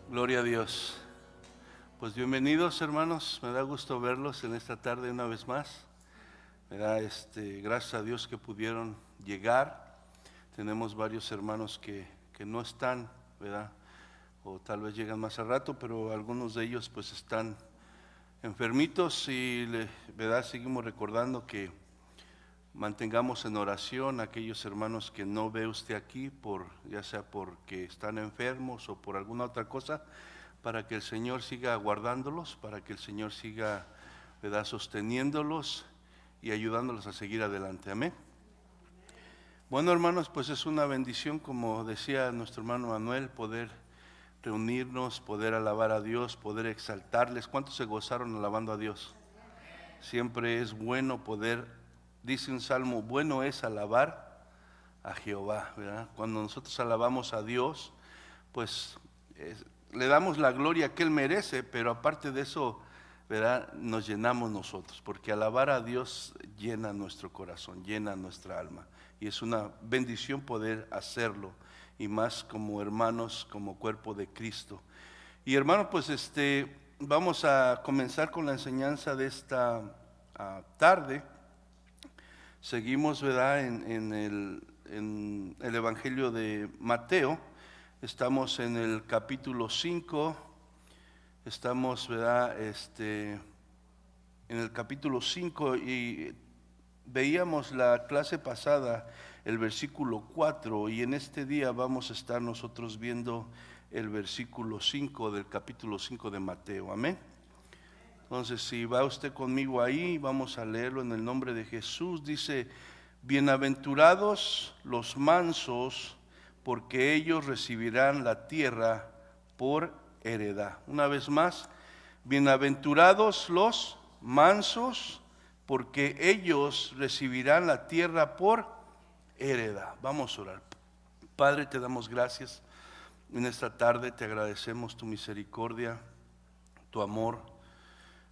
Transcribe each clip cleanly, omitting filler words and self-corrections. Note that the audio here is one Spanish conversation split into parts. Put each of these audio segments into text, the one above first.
Gloria a Dios. Pues bienvenidos, hermanos, me da gusto verlos en esta tarde una vez más. Gracias a Dios que pudieron llegar. Tenemos varios hermanos que no están, ¿verdad? O tal vez llegan más al rato, pero algunos de ellos pues están enfermitos y ¿verdad? Seguimos recordando que mantengamos en oración a aquellos hermanos que no ve usted aquí, ya sea porque están enfermos o por alguna otra cosa, para que el Señor siga guardándolos, para que el Señor siga, ¿verdad?, sosteniéndolos y ayudándolos a seguir adelante. Amén. Bueno, hermanos, pues es una bendición, como decía nuestro hermano Manuel, poder reunirnos, poder alabar a Dios, poder exaltarles. ¿Cuántos se gozaron alabando a Dios? Siempre es bueno poder, dice un salmo, bueno es alabar a Jehová, ¿verdad? Cuando nosotros alabamos a Dios, pues le damos la gloria que Él merece, pero aparte de eso, ¿verdad?, nos llenamos nosotros, porque alabar a Dios llena nuestro corazón, llena nuestra alma, y es una bendición poder hacerlo, y más como hermanos, como cuerpo de Cristo. Y hermanos, pues vamos a comenzar con la enseñanza de esta tarde. Seguimos, ¿verdad?, en el Evangelio de Mateo. Estamos en el capítulo 5. Estamos, ¿verdad?, en el capítulo 5 y veíamos la clase pasada el versículo 4 y en este día vamos a estar nosotros viendo el versículo 5 del capítulo 5 de Mateo. Amén. Entonces, si va usted conmigo ahí, vamos a leerlo en el nombre de Jesús. Dice: bienaventurados los mansos, porque ellos recibirán la tierra por heredad. Una vez más, bienaventurados los mansos, porque ellos recibirán la tierra por heredad. Vamos a orar. Padre, te damos gracias en esta tarde, te agradecemos tu misericordia, tu amor.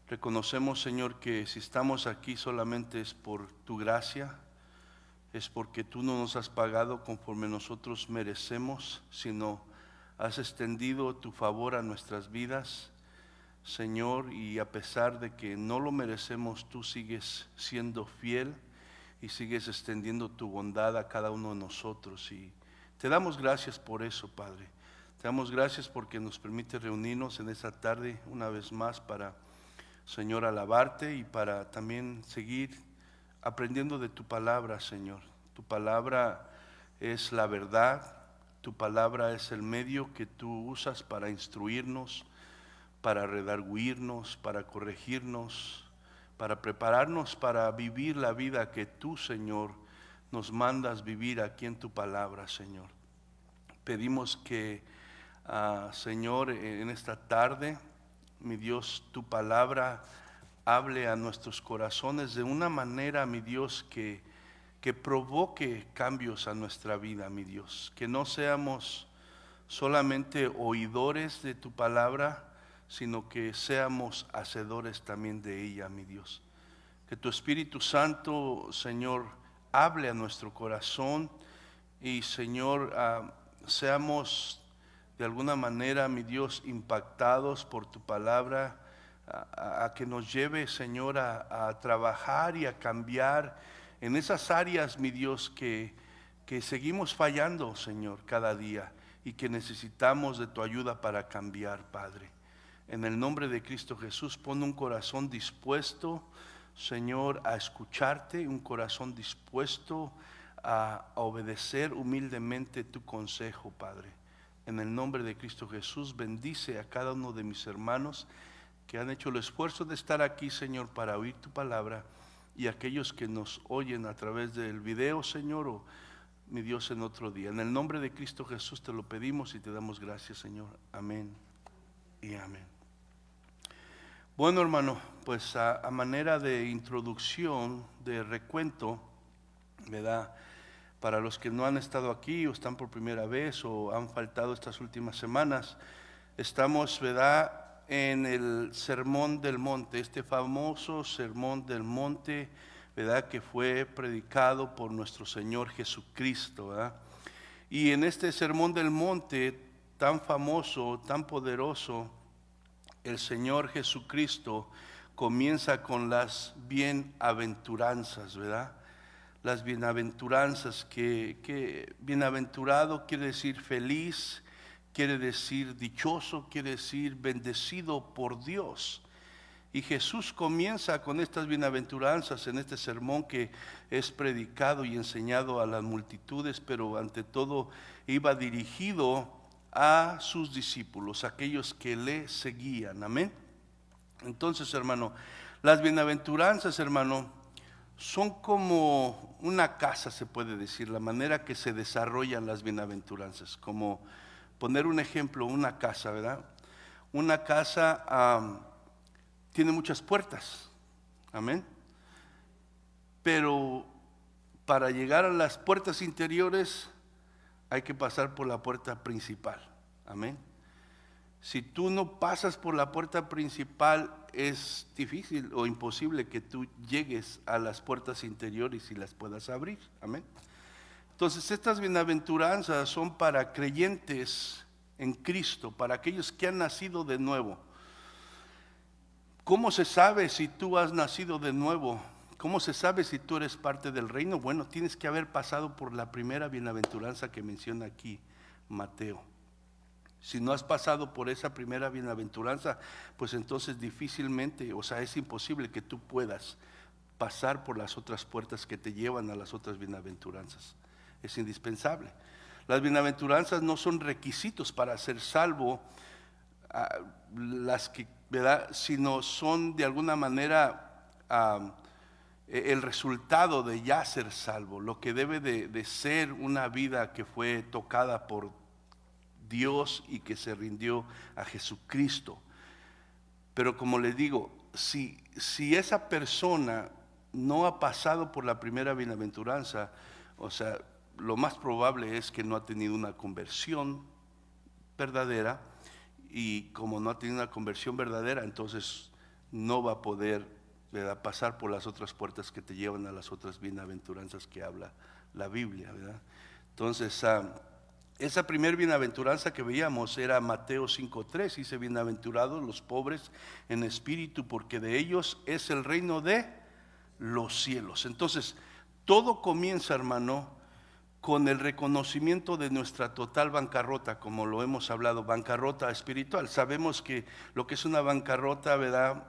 Reconocemos, Señor, que si estamos aquí solamente es por tu gracia, es porque tú no nos has pagado conforme nosotros merecemos, sino has extendido tu favor a nuestras vidas, Señor, y a pesar de que no lo merecemos, tú sigues siendo fiel y sigues extendiendo tu bondad a cada uno de nosotros, y te damos gracias por eso, Padre. Te damos gracias porque nos permite reunirnos en esta tarde una vez más para, Señor, alabarte y para también seguir aprendiendo de tu palabra, Señor. Tu palabra es la verdad, tu palabra es el medio que tú usas para instruirnos, para redarguirnos, para corregirnos, para prepararnos para vivir la vida que tú, Señor, nos mandas vivir aquí en tu palabra, Señor. Pedimos que, Señor, en esta tarde, mi Dios, tu palabra hable a nuestros corazones de una manera, mi Dios, que provoque cambios a nuestra vida, mi Dios. Que no seamos solamente oidores de tu palabra, sino que seamos hacedores también de ella, mi Dios. Que tu Espíritu Santo, Señor, hable a nuestro corazón y, Señor, seamos de alguna manera, mi Dios, impactados por tu palabra, a que nos lleve, Señor, a trabajar y a cambiar en esas áreas, mi Dios, que seguimos fallando, Señor, cada día, y que necesitamos de tu ayuda para cambiar, Padre. En el nombre de Cristo Jesús, pon un corazón dispuesto, Señor, a escucharte, un corazón dispuesto a obedecer humildemente tu consejo, Padre. En el nombre de Cristo Jesús, bendice a cada uno de mis hermanos que han hecho el esfuerzo de estar aquí, Señor, para oír tu palabra, y aquellos que nos oyen a través del video, Señor, o mi Dios, en otro día. En el nombre de Cristo Jesús te lo pedimos y te damos gracias, Señor. Amén y amén. Bueno, hermano, pues a manera de introducción, de recuento, ¿verdad?, para los que no han estado aquí o están por primera vez o han faltado estas últimas semanas, estamos, ¿verdad?, en el Sermón del Monte, este famoso Sermón del Monte, ¿verdad?, que fue predicado por nuestro Señor Jesucristo, ¿verdad? Y en este Sermón del Monte tan famoso, tan poderoso, el Señor Jesucristo comienza con las bienaventuranzas, ¿verdad? Las bienaventuranzas, que bienaventurado quiere decir feliz, quiere decir dichoso, quiere decir bendecido por Dios. Y Jesús comienza con estas bienaventuranzas en este sermón que es predicado y enseñado a las multitudes, pero ante todo iba dirigido a sus discípulos, aquellos que le seguían. Amén. Entonces, hermano, las bienaventuranzas, hermano, son como una casa, se puede decir, la manera que se desarrollan las bienaventuranzas. Como poner un ejemplo, una casa, ¿verdad? Una casa tiene muchas puertas, amén. Pero para llegar a las puertas interiores hay que pasar por la puerta principal, amén. Si tú no pasas por la puerta principal, es difícil o imposible que tú llegues a las puertas interiores y las puedas abrir, amén. Entonces, estas bienaventuranzas son para creyentes en Cristo, para aquellos que han nacido de nuevo. ¿Cómo se sabe si tú has nacido de nuevo? ¿Cómo se sabe si tú eres parte del reino? Bueno, tienes que haber pasado por la primera bienaventuranza que menciona aquí Mateo. Si no has pasado por esa primera bienaventuranza, pues entonces difícilmente, o sea, es imposible que tú puedas pasar por las otras puertas que te llevan a las otras bienaventuranzas. Es indispensable. Las bienaventuranzas no son requisitos para ser salvo, las que, ¿verdad?, sino son de alguna manera el resultado de ya ser salvo, lo que debe de ser una vida que fue tocada por Dios y que se rindió a Jesucristo. Pero como les digo, si esa persona no ha pasado por la primera bienaventuranza, o sea, lo más probable es que no ha tenido una conversión verdadera, y como no ha tenido una conversión verdadera, entonces no va a poder, ¿verdad?, pasar por las otras puertas que te llevan a las otras bienaventuranzas que habla la Biblia, ¿verdad? Entonces, esa primer bienaventuranza que veíamos era Mateo 5:3, dice: bienaventurados los pobres en espíritu, porque de ellos es el reino de los cielos. Entonces, todo comienza, hermano, con el reconocimiento de nuestra total bancarrota, como lo hemos hablado, bancarrota espiritual. Sabemos que lo que es una bancarrota, ¿verdad?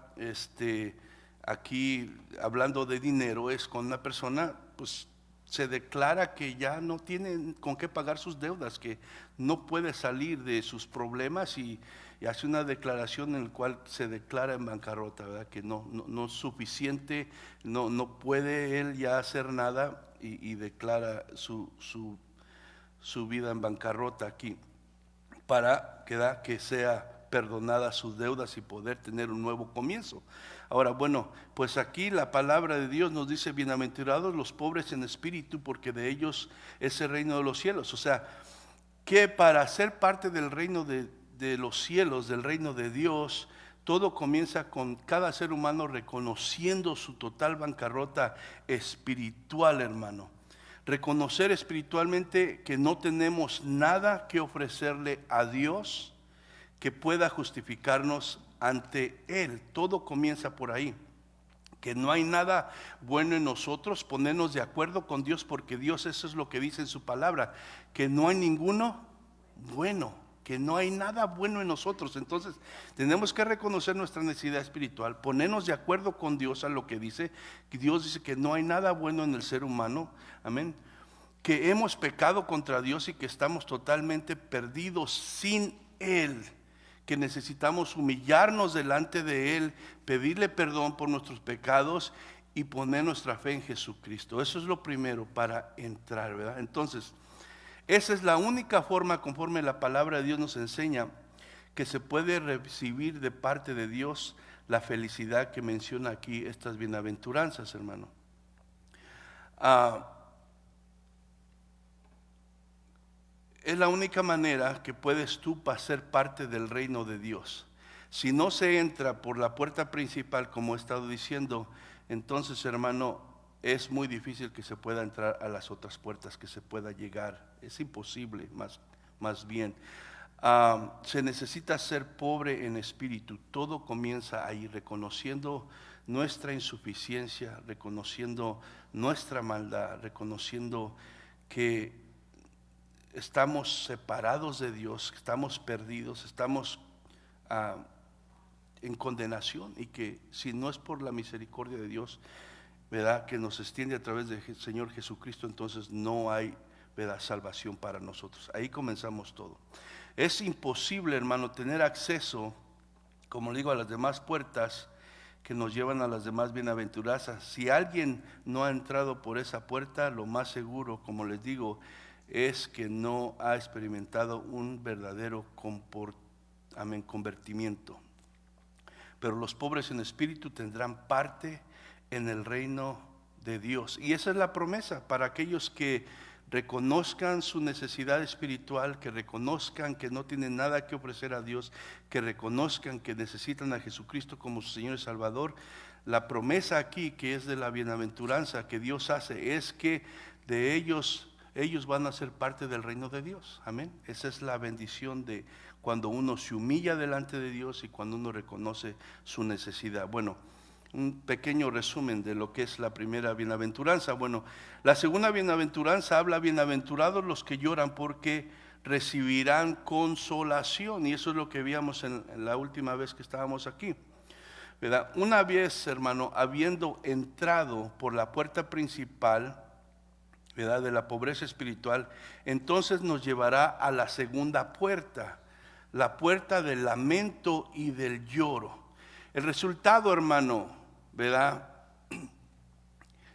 Aquí hablando de dinero, es con una persona, pues se declara que ya no tiene con qué pagar sus deudas, que no puede salir de sus problemas, y hace una declaración en la cual se declara en bancarrota, ¿verdad? Que no es suficiente, no puede él ya hacer nada, y declara su vida en bancarrota aquí, para que sea perdonadas sus deudas y poder tener un nuevo comienzo. Ahora, bueno, pues aquí la palabra de Dios nos dice: bienaventurados los pobres en espíritu, porque de ellos es el reino de los cielos. O sea, que para ser parte del reino de los cielos, del reino de Dios, todo comienza con cada ser humano reconociendo su total bancarrota espiritual, hermano. Reconocer espiritualmente que no tenemos nada que ofrecerle a Dios que pueda justificarnos ante Él. Todo comienza por ahí. Que no hay nada bueno en nosotros, ponernos de acuerdo con Dios, porque Dios, eso es lo que dice en su palabra, que no hay ninguno bueno, que no hay nada bueno en nosotros. Entonces tenemos que reconocer nuestra necesidad espiritual, ponernos de acuerdo con Dios a lo que dice, que Dios dice que no hay nada bueno en el ser humano, amén, que hemos pecado contra Dios y que estamos totalmente perdidos sin Él, que necesitamos humillarnos delante de Él, pedirle perdón por nuestros pecados y poner nuestra fe en Jesucristo. Eso es lo primero para entrar, ¿verdad? Entonces, esa es la única forma, conforme la palabra de Dios nos enseña, que se puede recibir de parte de Dios la felicidad que menciona aquí estas bienaventuranzas, hermano. Es la única manera que puedes tú ser parte del reino de Dios. Si no se entra por la puerta principal, como he estado diciendo, entonces, hermano, es muy difícil que se pueda entrar a las otras puertas, que se pueda llegar. Es imposible, más bien. Se necesita ser pobre en espíritu. Todo comienza ahí, reconociendo nuestra insuficiencia, reconociendo nuestra maldad, reconociendo que estamos separados de Dios, estamos perdidos, estamos en condenación, y que si no es por la misericordia de Dios, ¿verdad?, que nos extiende a través del Señor Jesucristo, entonces no hay, ¿verdad?, salvación para nosotros. Ahí comenzamos todo. Es imposible, hermano, tener acceso, como le digo, a las demás puertas que nos llevan a las demás bienaventuranzas. Si alguien no ha entrado por esa puerta, lo más seguro, como les digo, es que no ha experimentado un verdadero convertimiento. Pero los pobres en espíritu tendrán parte en el reino de Dios. Y esa es la promesa para aquellos que reconozcan su necesidad espiritual, que reconozcan que no tienen nada que ofrecer a Dios, que reconozcan que necesitan a Jesucristo como su Señor y Salvador. La promesa aquí, que es de la bienaventuranza que Dios hace, es que de ellos van a ser parte del reino de Dios. Amén. Esa es la bendición de cuando uno se humilla delante de Dios y cuando uno reconoce su necesidad. Bueno, un pequeño resumen de lo que es la primera bienaventuranza. Bueno, la segunda bienaventuranza habla: bienaventurados los que lloran, porque recibirán consolación. Y eso es lo que vimos en la última vez que estábamos aquí, ¿verdad? Una vez, hermano, habiendo entrado por la puerta principal, ¿verdad?, de la pobreza espiritual, entonces nos llevará a la segunda puerta, la puerta del lamento y del lloro. El resultado, hermano, ¿verdad?,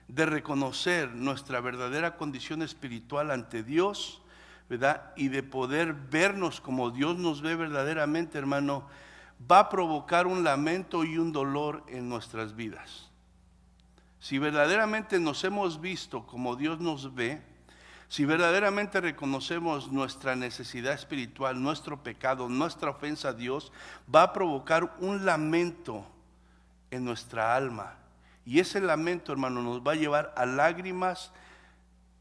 de reconocer nuestra verdadera condición espiritual ante Dios, ¿verdad?, y de poder vernos como Dios nos ve verdaderamente, hermano, va a provocar un lamento y un dolor en nuestras vidas. Si verdaderamente nos hemos visto como Dios nos ve, si verdaderamente reconocemos nuestra necesidad espiritual, nuestro pecado, nuestra ofensa a Dios, va a provocar un lamento en nuestra alma. Y ese lamento, hermano, nos va a llevar a lágrimas,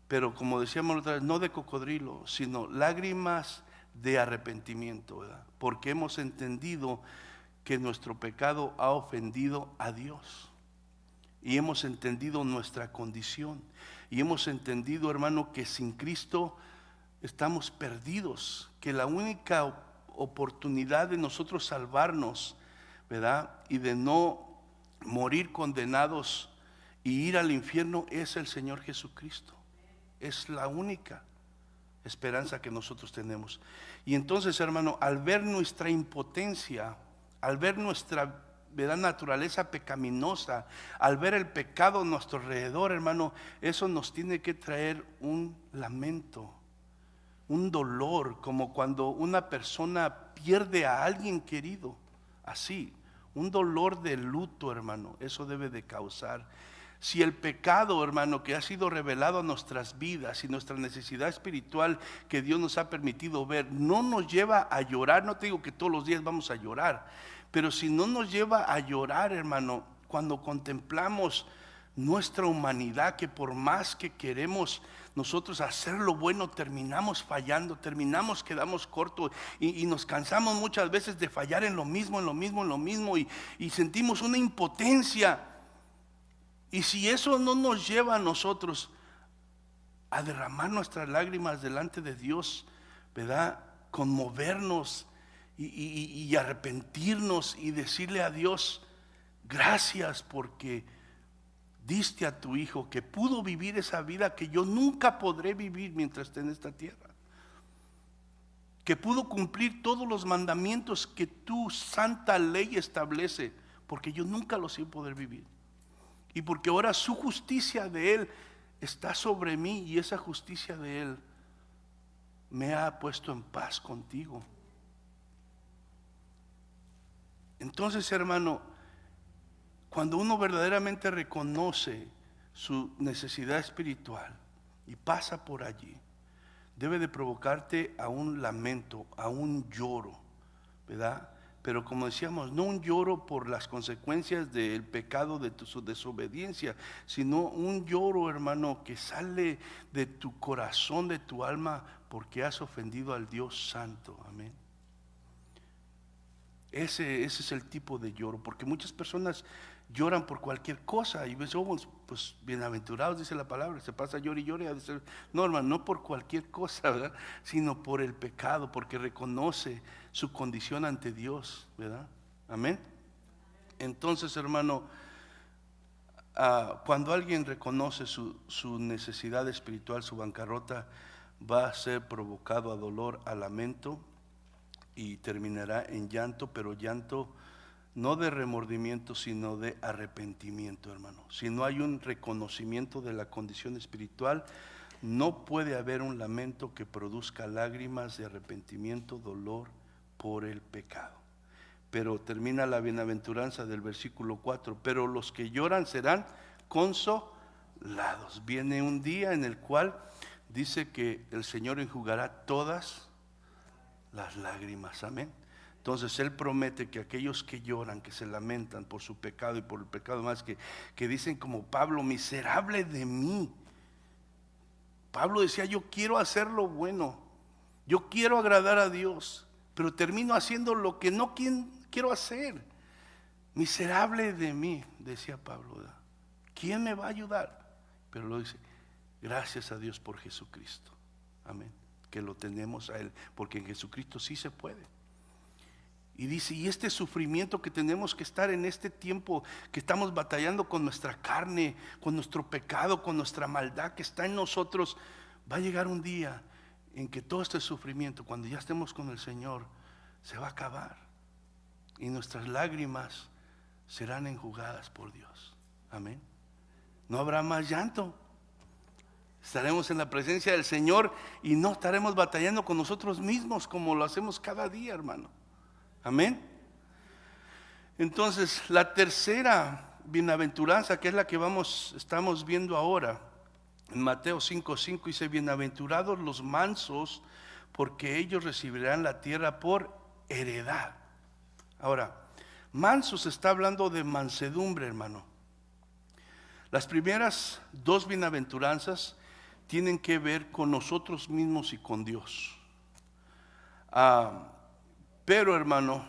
pero como decíamos otra vez, no de cocodrilo, sino lágrimas de arrepentimiento, ¿verdad? Porque hemos entendido que nuestro pecado ha ofendido a Dios. Y hemos entendido nuestra condición. Y hemos entendido, hermano, que sin Cristo estamos perdidos. Que la única oportunidad de nosotros salvarnos, ¿verdad?, y de no morir condenados y ir al infierno, es el Señor Jesucristo. Es la única esperanza que nosotros tenemos. Y entonces, hermano, al ver nuestra impotencia, al ver nuestra naturaleza pecaminosa, al ver el pecado a nuestro alrededor, hermano, eso nos tiene que traer un lamento, un dolor, como cuando una persona pierde a alguien querido, así, un dolor de luto, hermano, eso debe de causar. Si el pecado, hermano, que ha sido revelado a nuestras vidas y nuestra necesidad espiritual que Dios nos ha permitido ver, no nos lleva a llorar, no te digo que todos los días vamos a llorar, pero si no nos lleva a llorar, hermano, cuando contemplamos nuestra humanidad, que por más que queremos nosotros hacer lo bueno, terminamos fallando, quedamos cortos y nos cansamos muchas veces de fallar en lo mismo, y sentimos una impotencia. Y si eso no nos lleva a nosotros a derramar nuestras lágrimas delante de Dios, ¿verdad?, conmovernos y arrepentirnos y decirle a Dios: gracias porque diste a tu hijo que pudo vivir esa vida que yo nunca podré vivir mientras esté en esta tierra, que pudo cumplir todos los mandamientos que tu santa ley establece, porque yo nunca los iba a poder vivir, y porque ahora su justicia de Él está sobre mí, y esa justicia de Él me ha puesto en paz contigo. Entonces, hermano, cuando uno verdaderamente reconoce su necesidad espiritual y pasa por allí, debe de provocarte a un lamento, a un lloro, ¿verdad? Pero como decíamos, no un lloro por las consecuencias del pecado de tu desobediencia, sino un lloro, hermano, que sale de tu corazón, de tu alma, porque has ofendido al Dios Santo. Amén. Ese es el tipo de lloro, porque muchas personas lloran por cualquier cosa y somos pues bienaventurados, dice la palabra, se pasa llore y llore. No, hermano, no por cualquier cosa, ¿verdad? Sino por el pecado, porque reconoce su condición ante Dios, ¿verdad? Amén. Entonces, hermano, cuando alguien reconoce su necesidad espiritual, su bancarrota, va a ser provocado a dolor, a lamento, y terminará en llanto, pero llanto no de remordimiento, sino de arrepentimiento, hermano. Si no hay un reconocimiento de la condición espiritual, no puede haber un lamento que produzca lágrimas de arrepentimiento, dolor por el pecado. Pero termina la bienaventuranza del versículo 4, pero los que lloran serán consolados. Viene un día en el cual dice que el Señor enjugará todas las lágrimas, amén. Entonces Él promete que aquellos que lloran, que se lamentan por su pecado y por el pecado más, que dicen como Pablo, miserable de mí. Pablo decía, yo quiero hacer lo bueno, yo quiero agradar a Dios, pero termino haciendo lo que no quiero hacer. Miserable de mí, decía Pablo, ¿verdad? ¿Quién me va a ayudar? Pero lo dice, gracias a Dios por Jesucristo, amén, que lo tenemos a Él, porque en Jesucristo sí se puede. Y dice, y este sufrimiento que tenemos que estar en este tiempo, que estamos batallando con nuestra carne, con nuestro pecado, con nuestra maldad que está en nosotros, va a llegar un día en que todo este sufrimiento, cuando ya estemos con el Señor, se va a acabar. Y nuestras lágrimas serán enjugadas por Dios, amén. No habrá más llanto. Estaremos en la presencia del Señor y no estaremos batallando con nosotros mismos como lo hacemos cada día, hermano. Amén. Entonces, la tercera bienaventuranza, que es la que estamos viendo ahora, en Mateo 5:5 dice, bienaventurados los mansos, porque ellos recibirán la tierra por heredad. Ahora, mansos está hablando de mansedumbre, hermano. Las primeras dos bienaventuranzas tienen que ver con nosotros mismos y con Dios. Pero hermano,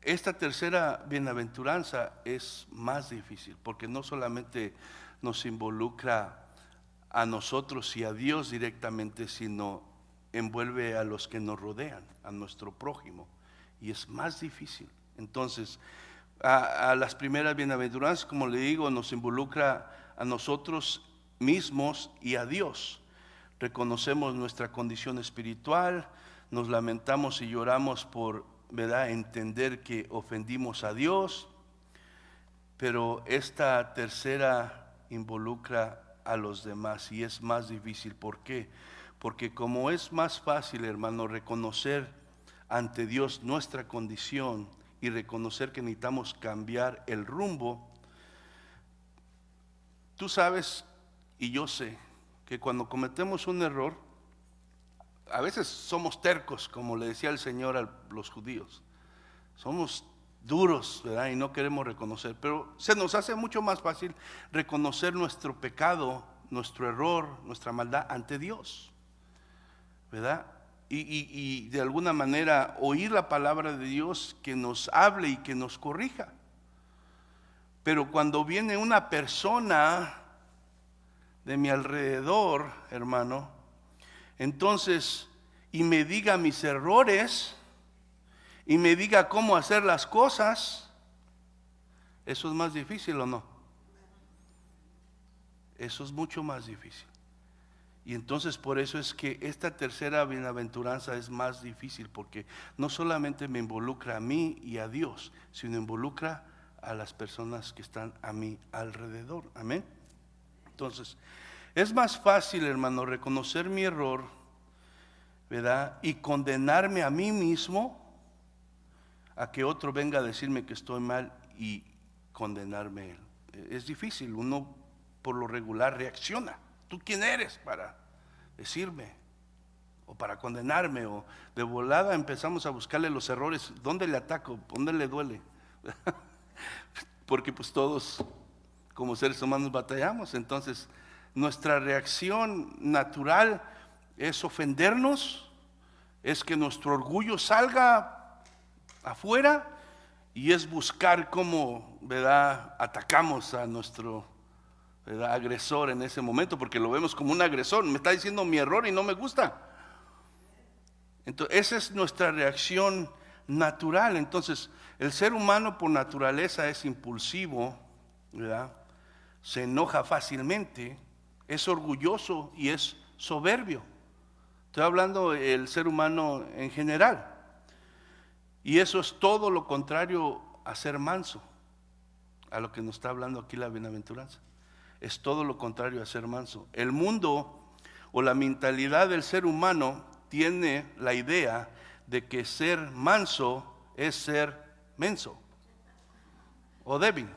esta tercera bienaventuranza es más difícil, porque no solamente nos involucra a nosotros y a Dios directamente, sino envuelve a los que nos rodean, a nuestro prójimo, y es más difícil. Entonces, a las primeras bienaventuranzas, como le digo, nos involucra a nosotros mismos y a Dios. Reconocemos nuestra condición espiritual, nos lamentamos y lloramos por, ¿verdad?, entender que ofendimos a Dios. Pero esta tercera involucra a los demás y es más difícil. ¿Por qué? Porque como es más fácil, hermano, reconocer ante Dios nuestra condición y reconocer que necesitamos cambiar el rumbo, tú sabes y yo sé que cuando cometemos un error, a veces somos tercos, como le decía el Señor a los judíos. Somos duros, ¿verdad? Y no queremos reconocer. Pero se nos hace mucho más fácil reconocer nuestro pecado, nuestro error, nuestra maldad ante Dios, ¿verdad? Y de alguna manera oír la palabra de Dios que nos hable y que nos corrija. Pero cuando viene una persona de mi alrededor, hermano, entonces, y me diga mis errores, y me diga cómo hacer las cosas, ¿eso es más difícil o no? Eso es mucho más difícil. Y entonces por eso es que esta tercera bienaventuranza es más difícil, porque no solamente me involucra a mí y a Dios, sino involucra a las personas que están a mi alrededor. Amén. Entonces, es más fácil, hermano, reconocer mi error, ¿verdad?, y condenarme a mí mismo, a que otro venga a decirme que estoy mal y condenarme él. Es difícil, uno por lo regular reacciona. ¿Tú quién eres para decirme o para condenarme? O de volada empezamos a buscarle los errores. ¿Dónde le ataco? ¿Dónde le duele? Porque pues todos como seres humanos batallamos. Entonces nuestra reacción natural es ofendernos, es que nuestro orgullo salga afuera, y es buscar cómo, ¿verdad?, atacamos a nuestro, ¿verdad?, agresor en ese momento, porque lo vemos como un agresor, me está diciendo mi error y no me gusta. Entonces, esa es nuestra reacción natural. Entonces, el ser humano por naturaleza es impulsivo, ¿verdad?, se enoja fácilmente, es orgulloso y es soberbio. Estoy hablando del ser humano en general. Y eso es todo lo contrario a ser manso, a lo que nos está hablando aquí la bienaventuranza. Es todo lo contrario a ser manso. El mundo o la mentalidad del ser humano tiene la idea de que ser manso es ser menso o débil.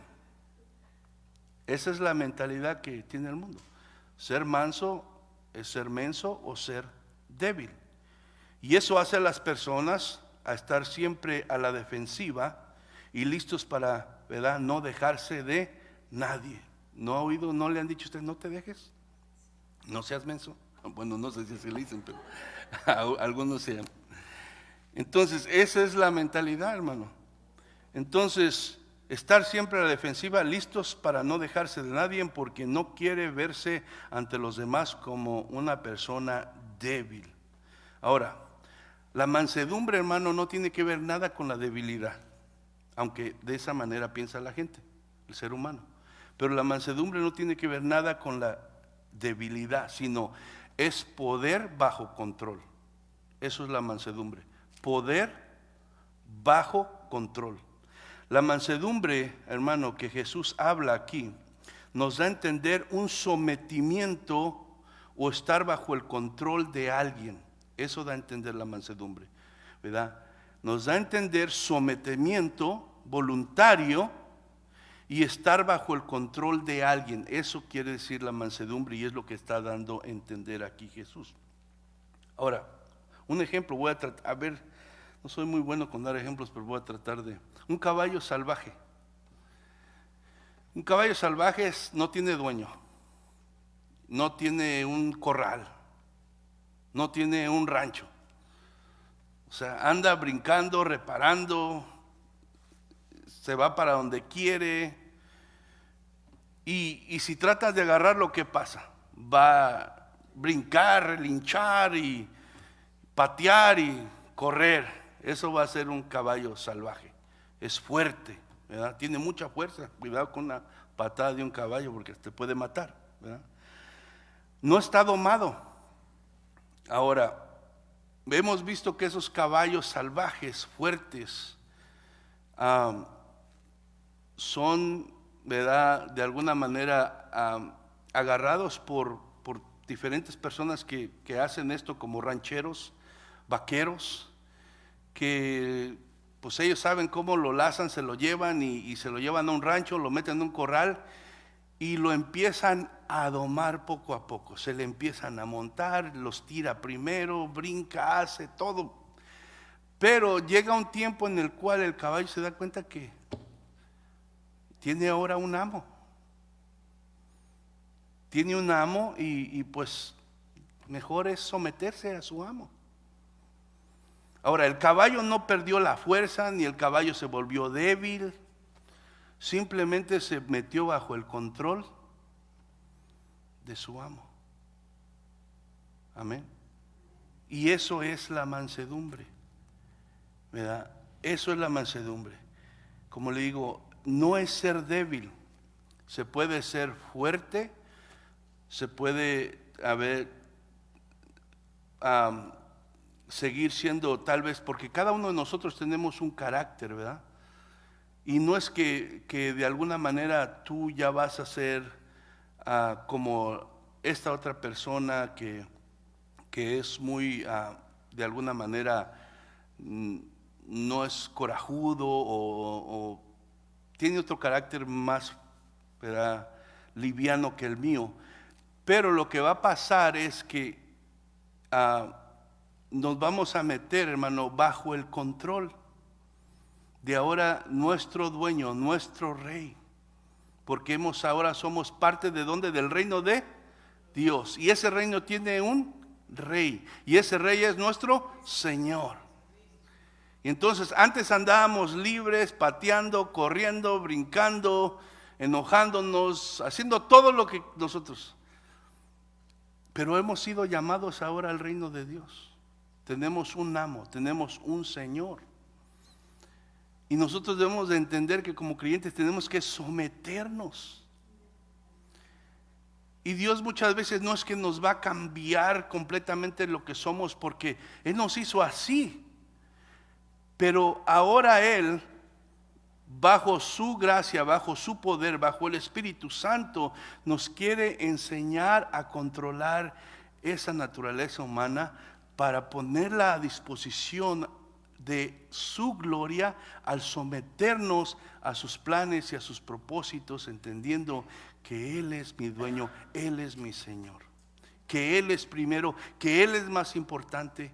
Esa es la mentalidad que tiene el mundo. Ser manso es ser menso o ser débil. Y eso hace a las personas a estar siempre a la defensiva y listos para, ¿verdad?, no dejarse de nadie. ¿No ha oído, no le han dicho a usted, no te dejes? No seas menso. Bueno, no sé si se le dicen, pero algunos sean. Entonces, esa es la mentalidad, hermano. Entonces, estar siempre a la defensiva, listos para no dejarse de nadie, porque no quiere verse ante los demás como una persona débil. Ahora, la mansedumbre, hermano, no tiene que ver nada con la debilidad, aunque de esa manera piensa la gente, el ser humano. Pero la mansedumbre no tiene que ver nada con la debilidad, sino es poder bajo control. Eso es la mansedumbre, poder bajo control. La mansedumbre, hermano, que Jesús habla aquí, nos da a entender un sometimiento o estar bajo el control de alguien. Eso da a entender la mansedumbre, ¿verdad? Nos da a entender sometimiento voluntario y estar bajo el control de alguien. Eso quiere decir la mansedumbre y es lo que está dando a entender aquí Jesús. Ahora, un ejemplo, voy a tratar, a ver, no soy muy bueno con dar ejemplos, pero voy a tratar de... Un caballo salvaje. Un caballo salvaje no tiene dueño, no tiene un corral, no tiene un rancho. O sea, anda brincando, reparando, se va para donde quiere. Y si tratas de agarrarlo, ¿qué pasa? Va a brincar, relinchar y patear y correr. Eso va a ser un caballo salvaje. Es fuerte, ¿verdad? Tiene mucha fuerza. Cuidado con una patada de un caballo porque te puede matar, ¿verdad? No está domado. Ahora, hemos visto que esos caballos salvajes, fuertes, son, ¿verdad?, de alguna manera agarrados por diferentes personas que hacen esto, como rancheros, vaqueros, que pues ellos saben cómo lo lazan, se lo llevan y se lo llevan a un rancho, lo meten en un corral y lo empiezan a domar poco a poco. Se le empiezan a montar, los tira primero, brinca, hace todo. Pero llega un tiempo en el cual el caballo se da cuenta que tiene ahora un amo. Tiene un amo y pues mejor es someterse a su amo. Ahora, el caballo no perdió la fuerza, ni el caballo se volvió débil, simplemente se metió bajo el control de su amo. Amén. Y eso es la mansedumbre, ¿verdad? Eso es la mansedumbre. Como le digo, no es ser débil, se puede ser fuerte, se puede seguir siendo tal vez, porque cada uno de nosotros tenemos un carácter, ¿verdad? Y no es que de alguna manera tú ya vas a ser como esta otra persona que es muy, de alguna manera, no es corajudo o tiene otro carácter más, ¿verdad?, liviano que el mío. Pero lo que va a pasar es que nos vamos a meter, hermano, bajo el control de ahora nuestro dueño, nuestro rey, porque ahora somos parte de ¿dónde? Del reino de Dios, y ese reino tiene un rey, y ese rey es nuestro Señor. Y entonces antes andábamos libres, pateando, corriendo, brincando, enojándonos, haciendo todo lo que nosotros. Pero hemos sido llamados ahora al reino de Dios. Tenemos un amo, tenemos un Señor. Y nosotros debemos de entender que como creyentes tenemos que someternos. Y Dios muchas veces no es que nos va a cambiar completamente lo que somos, porque Él nos hizo así. Pero ahora Él, bajo su gracia, bajo su poder, bajo el Espíritu Santo, nos quiere enseñar a controlar esa naturaleza humana para ponerla a disposición de su gloria al someternos a sus planes y a sus propósitos, entendiendo que Él es mi dueño, Él es mi Señor, que Él es primero, que Él es más importante.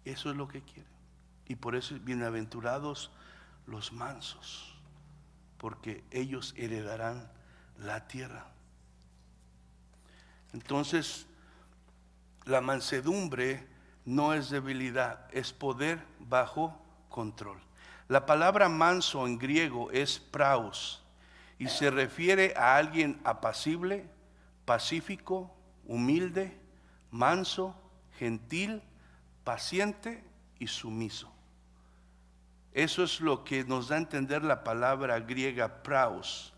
Eso es lo que quiere. Y por eso bienaventurados los mansos, porque ellos heredarán la tierra. Entonces, la mansedumbre no es debilidad, es poder bajo control. La palabra manso en griego es praus y se refiere a alguien apacible, pacífico, humilde, manso, gentil, paciente y sumiso. Eso es lo que nos da a entender la palabra griega praus.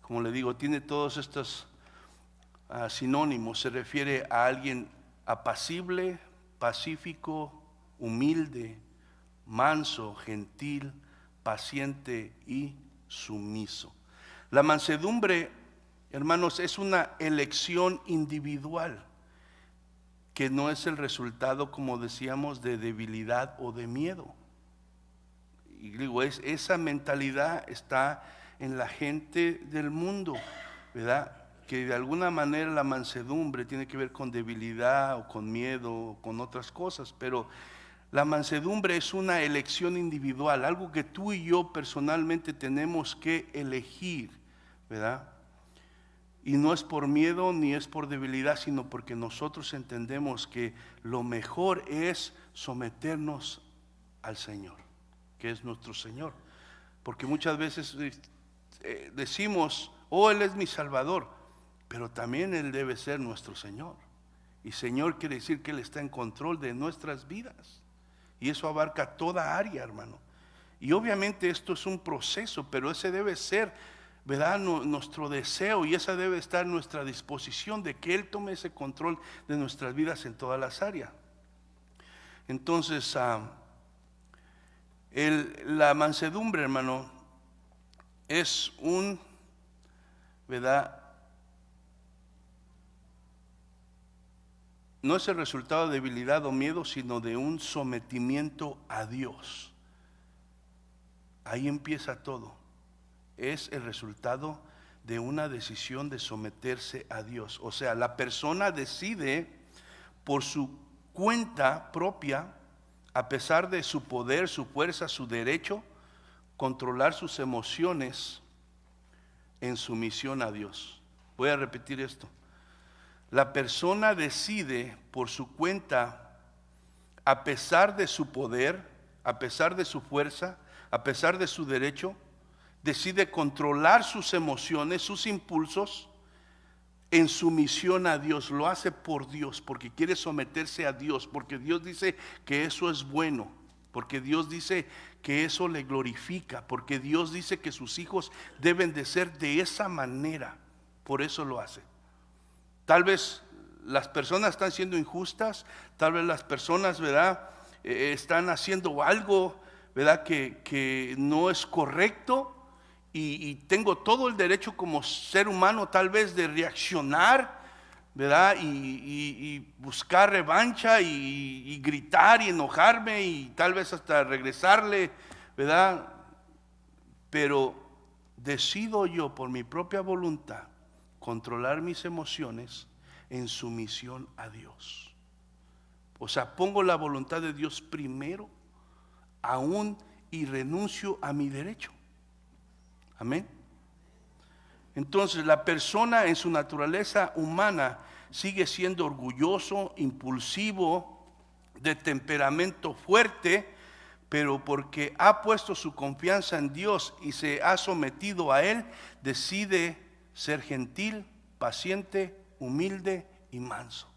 Como le digo, tiene todos estos sinónimos. Se refiere a alguien apacible, pacífico, humilde, manso, gentil, paciente y sumiso. La mansedumbre, hermanos, es una elección individual que no es el resultado, como decíamos, de debilidad o de miedo. Y digo, esa mentalidad está en la gente del mundo, ¿verdad? Que de alguna manera la mansedumbre tiene que ver con debilidad o con miedo o con otras cosas, pero la mansedumbre es una elección individual, algo que tú y yo personalmente tenemos que elegir, ¿verdad? Y no es por miedo ni es por debilidad, sino porque nosotros entendemos que lo mejor es someternos al Señor, que es nuestro Señor. Porque muchas veces decimos, oh, Él es mi Salvador, pero también Él debe ser nuestro Señor. Y Señor quiere decir que Él está en control de nuestras vidas. Y eso abarca toda área, hermano. Y obviamente esto es un proceso, pero ese debe ser, ¿verdad?, nuestro deseo, y esa debe estar nuestra disposición de que Él tome ese control de nuestras vidas en todas las áreas. Entonces, la mansedumbre, hermano, es ¿verdad? No es el resultado de debilidad o miedo, sino de un sometimiento a Dios. Ahí empieza todo. Es el resultado de una decisión de someterse a Dios. O sea, la persona decide por su cuenta propia, a pesar de su poder, su fuerza, su derecho, controlar sus emociones en sumisión a Dios. Voy a repetir esto. La persona decide por su cuenta, a pesar de su poder, a pesar de su fuerza, a pesar de su derecho, decide controlar sus emociones, sus impulsos, en sumisión a Dios. Lo hace por Dios, porque quiere someterse a Dios, porque Dios dice que eso es bueno, porque Dios dice que eso le glorifica, porque Dios dice que sus hijos deben de ser de esa manera. Por eso lo hace. Tal vez las personas están siendo injustas, tal vez las personas, ¿verdad?, están haciendo algo, ¿verdad?, que no es correcto, y tengo todo el derecho como ser humano tal vez de reaccionar, ¿verdad?, y buscar revancha y gritar y enojarme y tal vez hasta regresarle, ¿verdad? Pero decido yo por mi propia voluntad controlar mis emociones en sumisión a Dios. O sea, pongo la voluntad de Dios primero aún y renuncio a mi derecho. Amén. Entonces la persona en su naturaleza humana sigue siendo orgulloso, impulsivo, de temperamento fuerte, pero porque ha puesto su confianza en Dios y se ha sometido a Él, decide ser gentil, paciente, humilde y manso.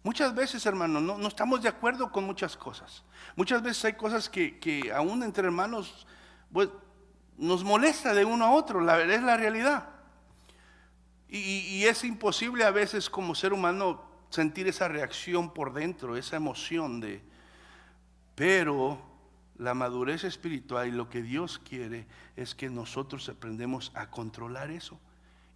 Muchas veces, hermano, no estamos de acuerdo con muchas cosas. Muchas veces hay cosas que aún entre hermanos pues, nos molesta de uno a otro, es la realidad. Y es imposible a veces como ser humano sentir esa reacción por dentro, esa emoción pero la madurez espiritual y lo que Dios quiere es que nosotros aprendemos a controlar eso.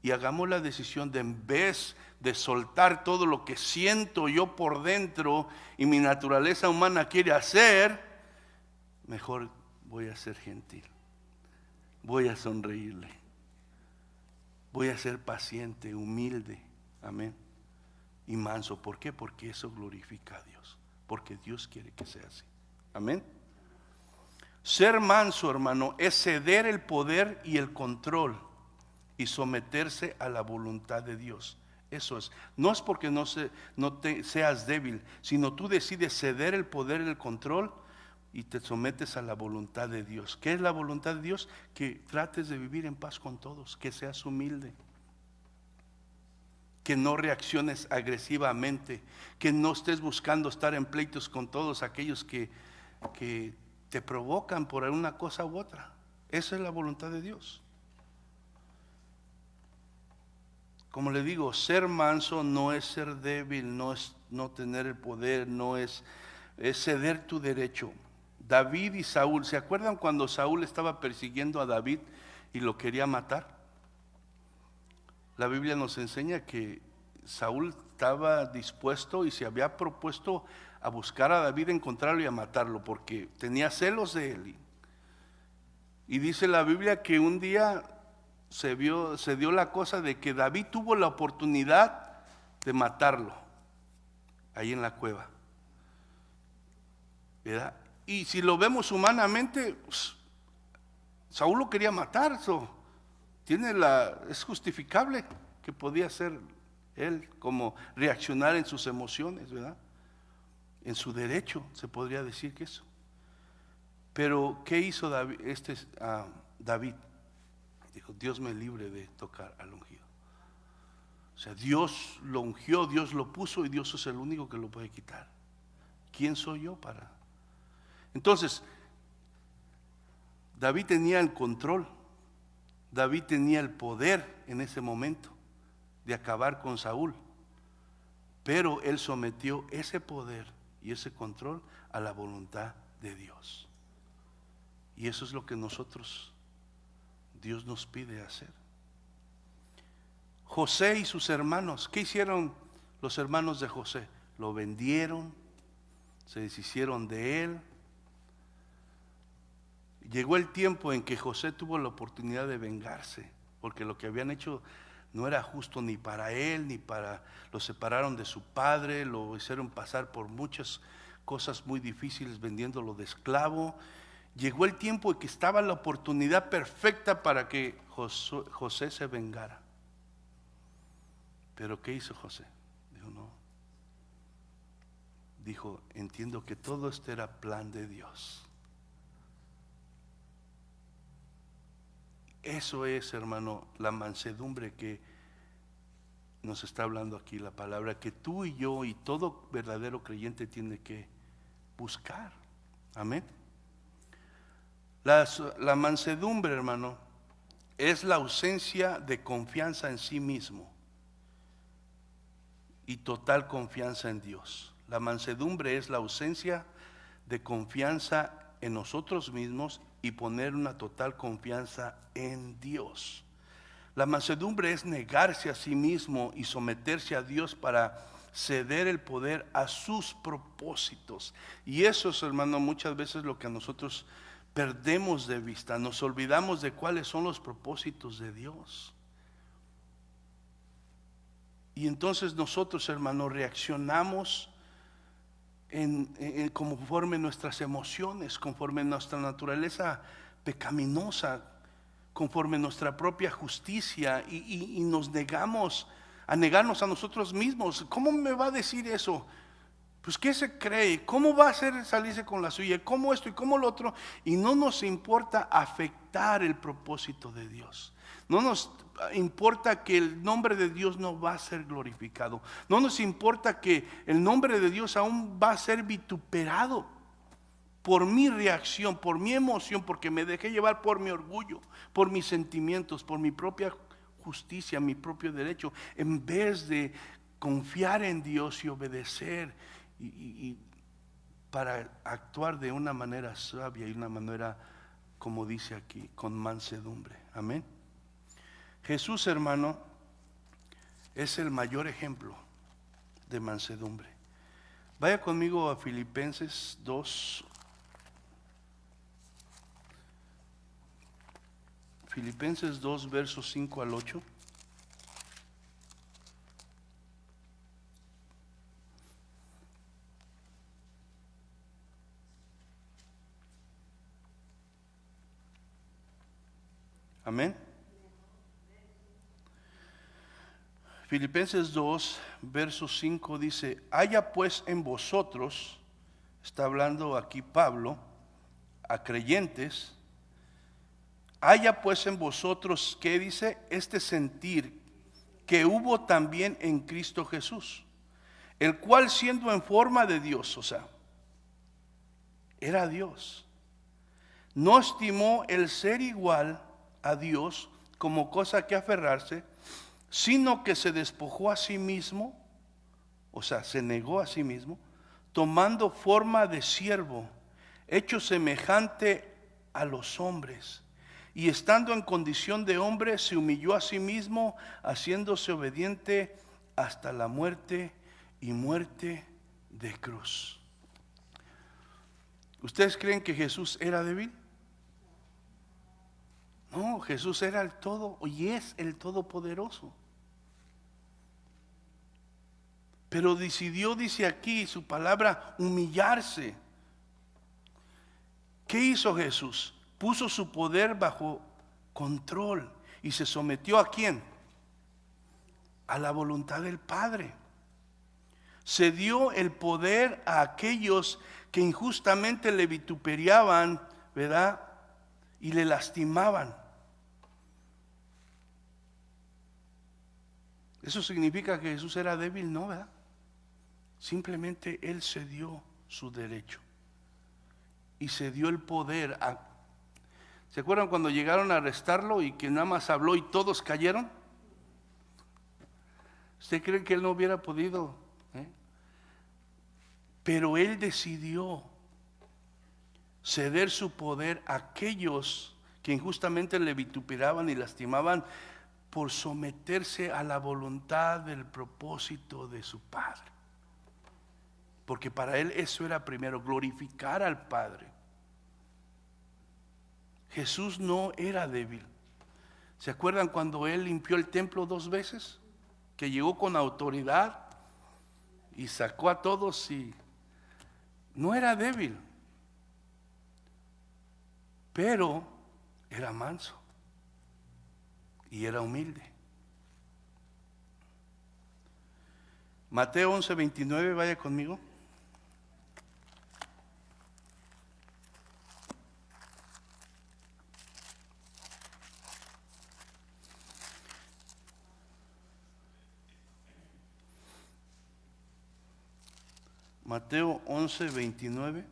Y hagamos la decisión de, en vez de soltar todo lo que siento yo por dentro y mi naturaleza humana quiere hacer, mejor voy a ser gentil, voy a sonreírle, voy a ser paciente, humilde, amén, y manso. ¿Por qué? Porque eso glorifica a Dios, porque Dios quiere que sea así, amén. Ser manso, hermano, es ceder el poder y el control y someterse a la voluntad de Dios. Eso es. No es porque seas débil, sino tú decides ceder el poder y el control y te sometes a la voluntad de Dios. ¿Qué es la voluntad de Dios? Que trates de vivir en paz con todos, que seas humilde, que no reacciones agresivamente, que no estés buscando estar en pleitos con todos aquellos que te provocan por una cosa u otra. Esa es la voluntad de Dios. Como le digo, ser manso no es ser débil, no es no tener el poder, es ceder tu derecho. David y Saúl, ¿se acuerdan cuando Saúl estaba persiguiendo a David y lo quería matar? La Biblia nos enseña que Saúl estaba dispuesto y se había propuesto a buscar a David, encontrarlo y a matarlo, porque tenía celos de él. Y dice la Biblia que un día se dio la cosa de que David tuvo la oportunidad de matarlo ahí en la cueva, ¿verdad? Y si lo vemos humanamente, pues, Saúl lo quería matar, es justificable que podía ser él como reaccionar en sus emociones, ¿verdad? En su derecho se podría decir que eso. Pero ¿qué hizo David? Dijo, Dios me libre de tocar al ungido. O sea, Dios lo ungió, Dios lo puso y Dios es el único que lo puede quitar. ¿Quién soy yo para? Entonces, David tenía el control, David tenía el poder en ese momento de acabar con Saúl, pero él sometió ese poder y ese control a la voluntad de Dios. Y eso es lo que Dios nos pide hacer. José y sus hermanos, ¿qué hicieron los hermanos de José? Lo vendieron, se deshicieron de él. Llegó el tiempo en que José tuvo la oportunidad de vengarse, porque lo que habían hecho no era justo ni para él, lo separaron de su padre, lo hicieron pasar por muchas cosas muy difíciles vendiéndolo de esclavo. Llegó el tiempo en que estaba la oportunidad perfecta para que José se vengara. Pero ¿qué hizo José? Dijo, no. Dijo, entiendo que todo esto era plan de Dios. Eso es, hermano, la mansedumbre que nos está hablando aquí la palabra, que tú y yo y todo verdadero creyente tiene que buscar. Amén. La mansedumbre, hermano, es la ausencia de confianza en sí mismo y total confianza en Dios. La mansedumbre es la ausencia de confianza en nosotros mismos y poner una total confianza en Dios. La mansedumbre es negarse a sí mismo y someterse a Dios para ceder el poder a sus propósitos. Y eso es, hermano, muchas veces lo que a nosotros perdemos de vista. Nos olvidamos de cuáles son los propósitos de Dios. Y entonces nosotros, hermano, reaccionamos conforme nuestras emociones, conforme nuestra naturaleza pecaminosa, conforme nuestra propia justicia, y nos negamos a negarnos a nosotros mismos. ¿Cómo me va a decir eso? Pues ¿qué se cree? ¿Cómo va a ser salirse con la suya? ¿Cómo esto y cómo lo otro? Y no nos importa afectar el propósito de Dios. No nos importa que el nombre de Dios no va a ser glorificado. No nos importa que el nombre de Dios aún va a ser vituperado por mi reacción, por mi emoción, porque me dejé llevar por mi orgullo, por mis sentimientos, por mi propia justicia, mi propio derecho, en vez de confiar en Dios y obedecer y para actuar de una manera sabia y una manera, como dice aquí, con mansedumbre. Amén. Jesús, hermano, es el mayor ejemplo de mansedumbre. Vaya conmigo a Filipenses 2. Filipenses 2, versos 5 al 8. Amén. Filipenses 2, verso 5 dice: haya pues en vosotros, está hablando aquí Pablo a creyentes, haya pues en vosotros, ¿qué dice? Este sentir que hubo también en Cristo Jesús, el cual siendo en forma de Dios, o sea, era Dios, no estimó el ser igual a Dios como cosa que aferrarse, sino que se despojó a sí mismo, o sea, se negó a sí mismo, tomando forma de siervo, hecho semejante a los hombres, y estando en condición de hombre, se humilló a sí mismo, haciéndose obediente hasta la muerte y muerte de cruz. ¿Ustedes creen que Jesús era débil? No, Jesús era el todo y es el todopoderoso. Pero decidió, dice aquí su palabra, humillarse. ¿Qué hizo Jesús? Puso su poder bajo control y se sometió ¿a quién? A la voluntad del Padre. Se dio el poder a aquellos que injustamente le vituperaban, ¿verdad? Y le lastimaban. ¿Eso significa que Jesús era débil? No, ¿verdad? Simplemente Él se dio su derecho y se dio el poder a... ¿Se acuerdan cuando llegaron a arrestarlo y que nada más habló y todos cayeron? ¿Usted cree que Él no hubiera podido? Pero Él decidió ceder su poder a aquellos que injustamente le vituperaban y lastimaban por someterse a la voluntad del propósito de su Padre. Porque para Él eso era primero, glorificar al Padre. Jesús no era débil. ¿Se acuerdan cuando Él limpió el templo 2 veces? Que llegó con autoridad y sacó a todos y no era débil, pero era manso y era humilde. Mateo 11:29, vaya conmigo. Mateo 11:29.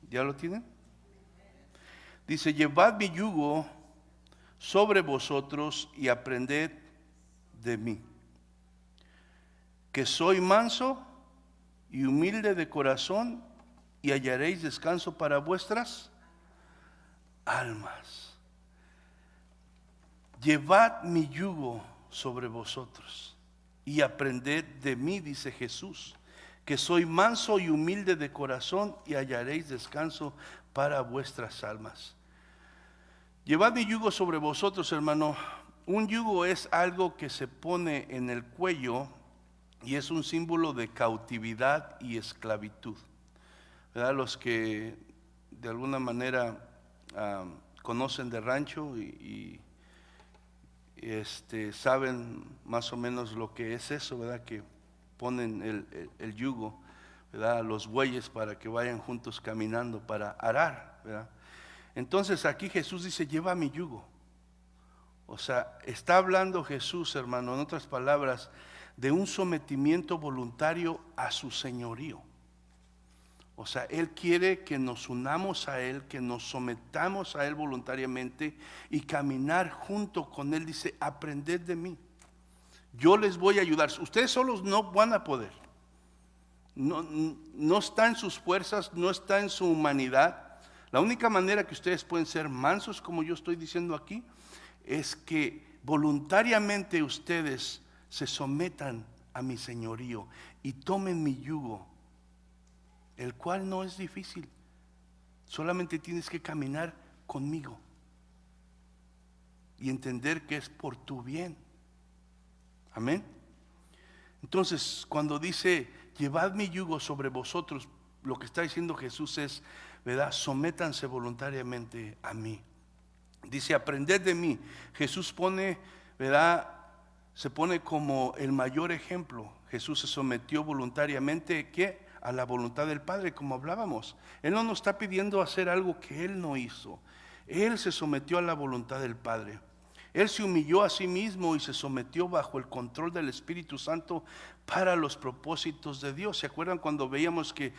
¿Ya lo tienen? Dice: llevad mi yugo sobre vosotros y aprended de mí, que soy manso y humilde de corazón, y hallaréis descanso para vuestras almas. Llevad mi yugo sobre vosotros y aprended de mí, dice Jesús, que soy manso y humilde de corazón, y hallaréis descanso para vuestras almas. Llevad mi yugo sobre vosotros, hermano. Un yugo es algo que se pone en el cuello y es un símbolo de cautividad y esclavitud, ¿verdad? Los que de alguna manera conocen de rancho y saben más o menos lo que es eso, ¿verdad? Que ponen el yugo, ¿verdad?, a los bueyes para que vayan juntos caminando para arar, ¿verdad? Entonces aquí Jesús dice, lleva mi yugo. O sea, está hablando Jesús, hermano, en otras palabras, de un sometimiento voluntario a su señorío. O sea, Él quiere que nos unamos a Él, que nos sometamos a Él voluntariamente y caminar junto con Él. Dice, aprended de mí, yo les voy a ayudar. Ustedes solos no van a poder. No está en sus fuerzas, no está en su humanidad. La única manera que ustedes pueden ser mansos, como yo estoy diciendo aquí, es que voluntariamente ustedes se sometan a mi señorío y tomen mi yugo, el cual no es difícil. Solamente tienes que caminar conmigo y entender que es por tu bien. Amén. Entonces, cuando dice, llevad mi yugo sobre vosotros, lo que está diciendo Jesús es, ¿verdad?, sométanse voluntariamente a mí. Dice, aprended de mí. Jesús pone, ¿verdad?, se pone como el mayor ejemplo. Jesús se sometió voluntariamente, ¿qué?, a la voluntad del Padre, como hablábamos. Él no nos está pidiendo hacer algo que Él no hizo. Él se sometió a la voluntad del Padre. Él se humilló a sí mismo y se sometió bajo el control del Espíritu Santo para los propósitos de Dios. ¿Se acuerdan cuando veíamos que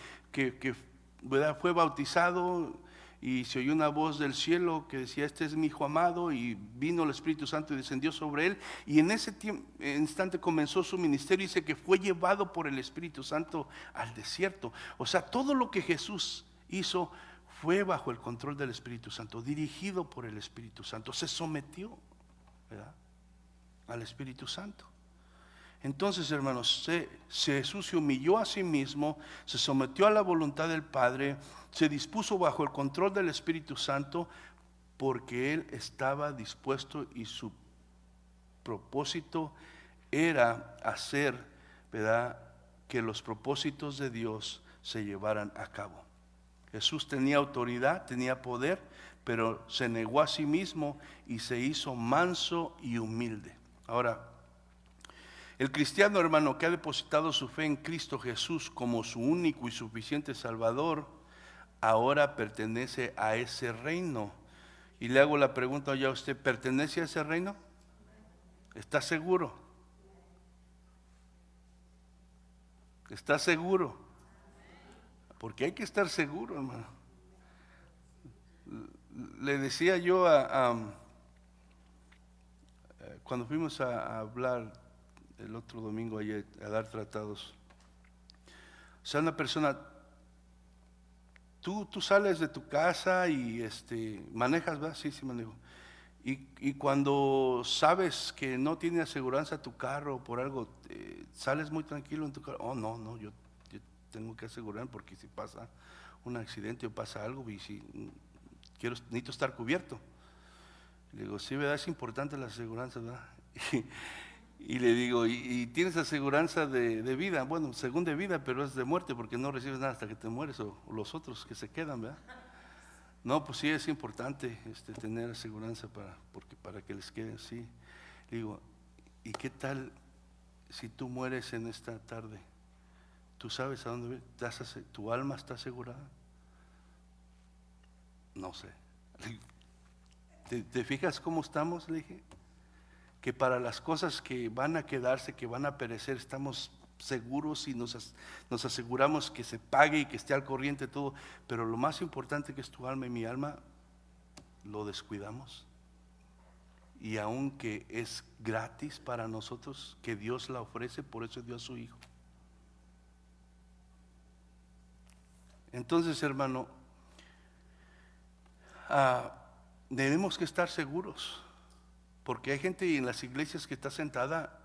¿verdad?, fue bautizado y se oyó una voz del cielo que decía, este es mi hijo amado, y vino el Espíritu Santo y descendió sobre él, y en ese instante comenzó su ministerio? Dice que fue llevado por el Espíritu Santo al desierto. O sea, todo lo que Jesús hizo fue bajo el control del Espíritu Santo, dirigido por el Espíritu Santo. Se sometió, ¿verdad?, al Espíritu Santo. Entonces, hermanos, Jesús se humilló a sí mismo, se sometió a la voluntad del Padre, se dispuso bajo el control del Espíritu Santo, porque Él estaba dispuesto y su propósito era hacer, ¿verdad?, que los propósitos de Dios se llevaran a cabo. Jesús tenía autoridad, tenía poder, pero se negó a sí mismo y se hizo manso y humilde. Ahora, el cristiano, hermano, que ha depositado su fe en Cristo Jesús como su único y suficiente Salvador, ahora pertenece a ese reino. Y le hago la pregunta ya a usted, ¿pertenece a ese reino? ¿Está seguro? ¿Está seguro? Porque hay que estar seguro, hermano. Le decía yo cuando fuimos a hablar el otro domingo ayer, a dar tratados. O sea, una persona, tú sales de tu casa y manejas, ¿verdad? Sí, manejo. Y cuando sabes que no tiene aseguranza tu carro por algo, sales muy tranquilo en tu carro. Oh, no, yo tengo que asegurar, porque si pasa un accidente o pasa algo, y si necesito estar cubierto. Le digo, sí, ¿verdad? Es importante la aseguranza, ¿verdad? Y le digo, ¿y tienes aseguranza de vida? Bueno, según de vida, pero es de muerte, porque no recibes nada hasta que te mueres, o los otros que se quedan, ¿verdad? No, pues sí, es importante tener aseguranza para que les queden, sí. Le digo, ¿y qué tal si tú mueres en esta tarde? ¿Tú sabes a dónde vas? ¿Tu alma está asegurada? No sé. ¿Te fijas cómo estamos? Le dije, que para las cosas que van a quedarse, que van a perecer, estamos seguros y nos aseguramos que se pague y que esté al corriente todo, pero lo más importante, que es tu alma y mi alma, lo descuidamos. Y aunque es gratis para nosotros, que Dios la ofrece, por eso dio a su Hijo. Entonces, hermano, debemos que estar seguros, porque hay gente en las iglesias que está sentada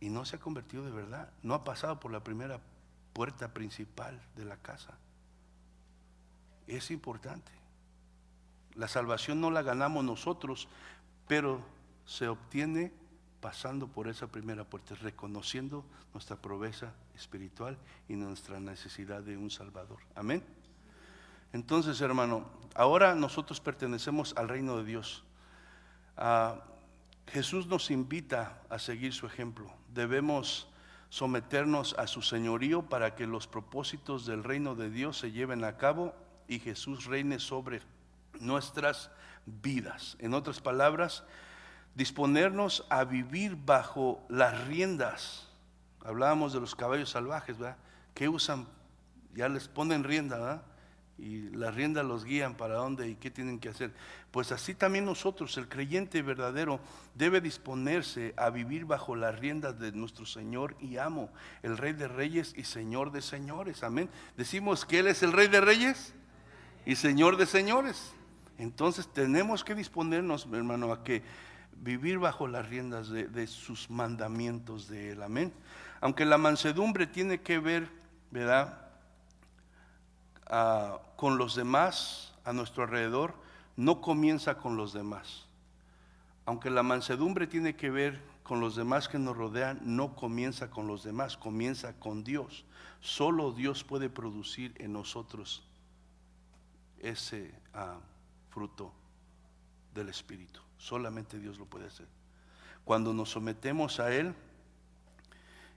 y no se ha convertido de verdad, no ha pasado por la primera puerta principal de la casa. Es importante. La salvación no la ganamos nosotros, pero se obtiene pasando por esa primera puerta, reconociendo nuestra pobreza espiritual y nuestra necesidad de un Salvador. Amén. Entonces, hermano, ahora nosotros pertenecemos al reino de Dios. Jesús nos invita a seguir su ejemplo. Debemos someternos a su señorío para que los propósitos del reino de Dios se lleven a cabo y Jesús reine sobre nuestras vidas. En otras palabras, disponernos a vivir bajo las riendas. Hablábamos de los caballos salvajes, ¿verdad? Que usan, ya les ponen rienda, ¿verdad? Y las riendas los guían para dónde y qué tienen que hacer. Pues así también nosotros, el creyente verdadero, debe disponerse a vivir bajo las riendas de nuestro Señor y amo, el Rey de Reyes y Señor de Señores. Amén. Decimos que Él es el Rey de Reyes y Señor de Señores. Entonces tenemos que disponernos, hermano, a que vivir bajo las riendas de sus mandamientos de Él. Amén. Aunque la mansedumbre tiene que ver, ¿verdad?, con los demás a nuestro alrededor, no comienza con los demás. Aunque la mansedumbre tiene que ver con los demás que nos rodean, no comienza con los demás, comienza con Dios. Solo Dios puede producir en nosotros ese fruto del Espíritu. Solamente Dios lo puede hacer. Cuando nos sometemos a Él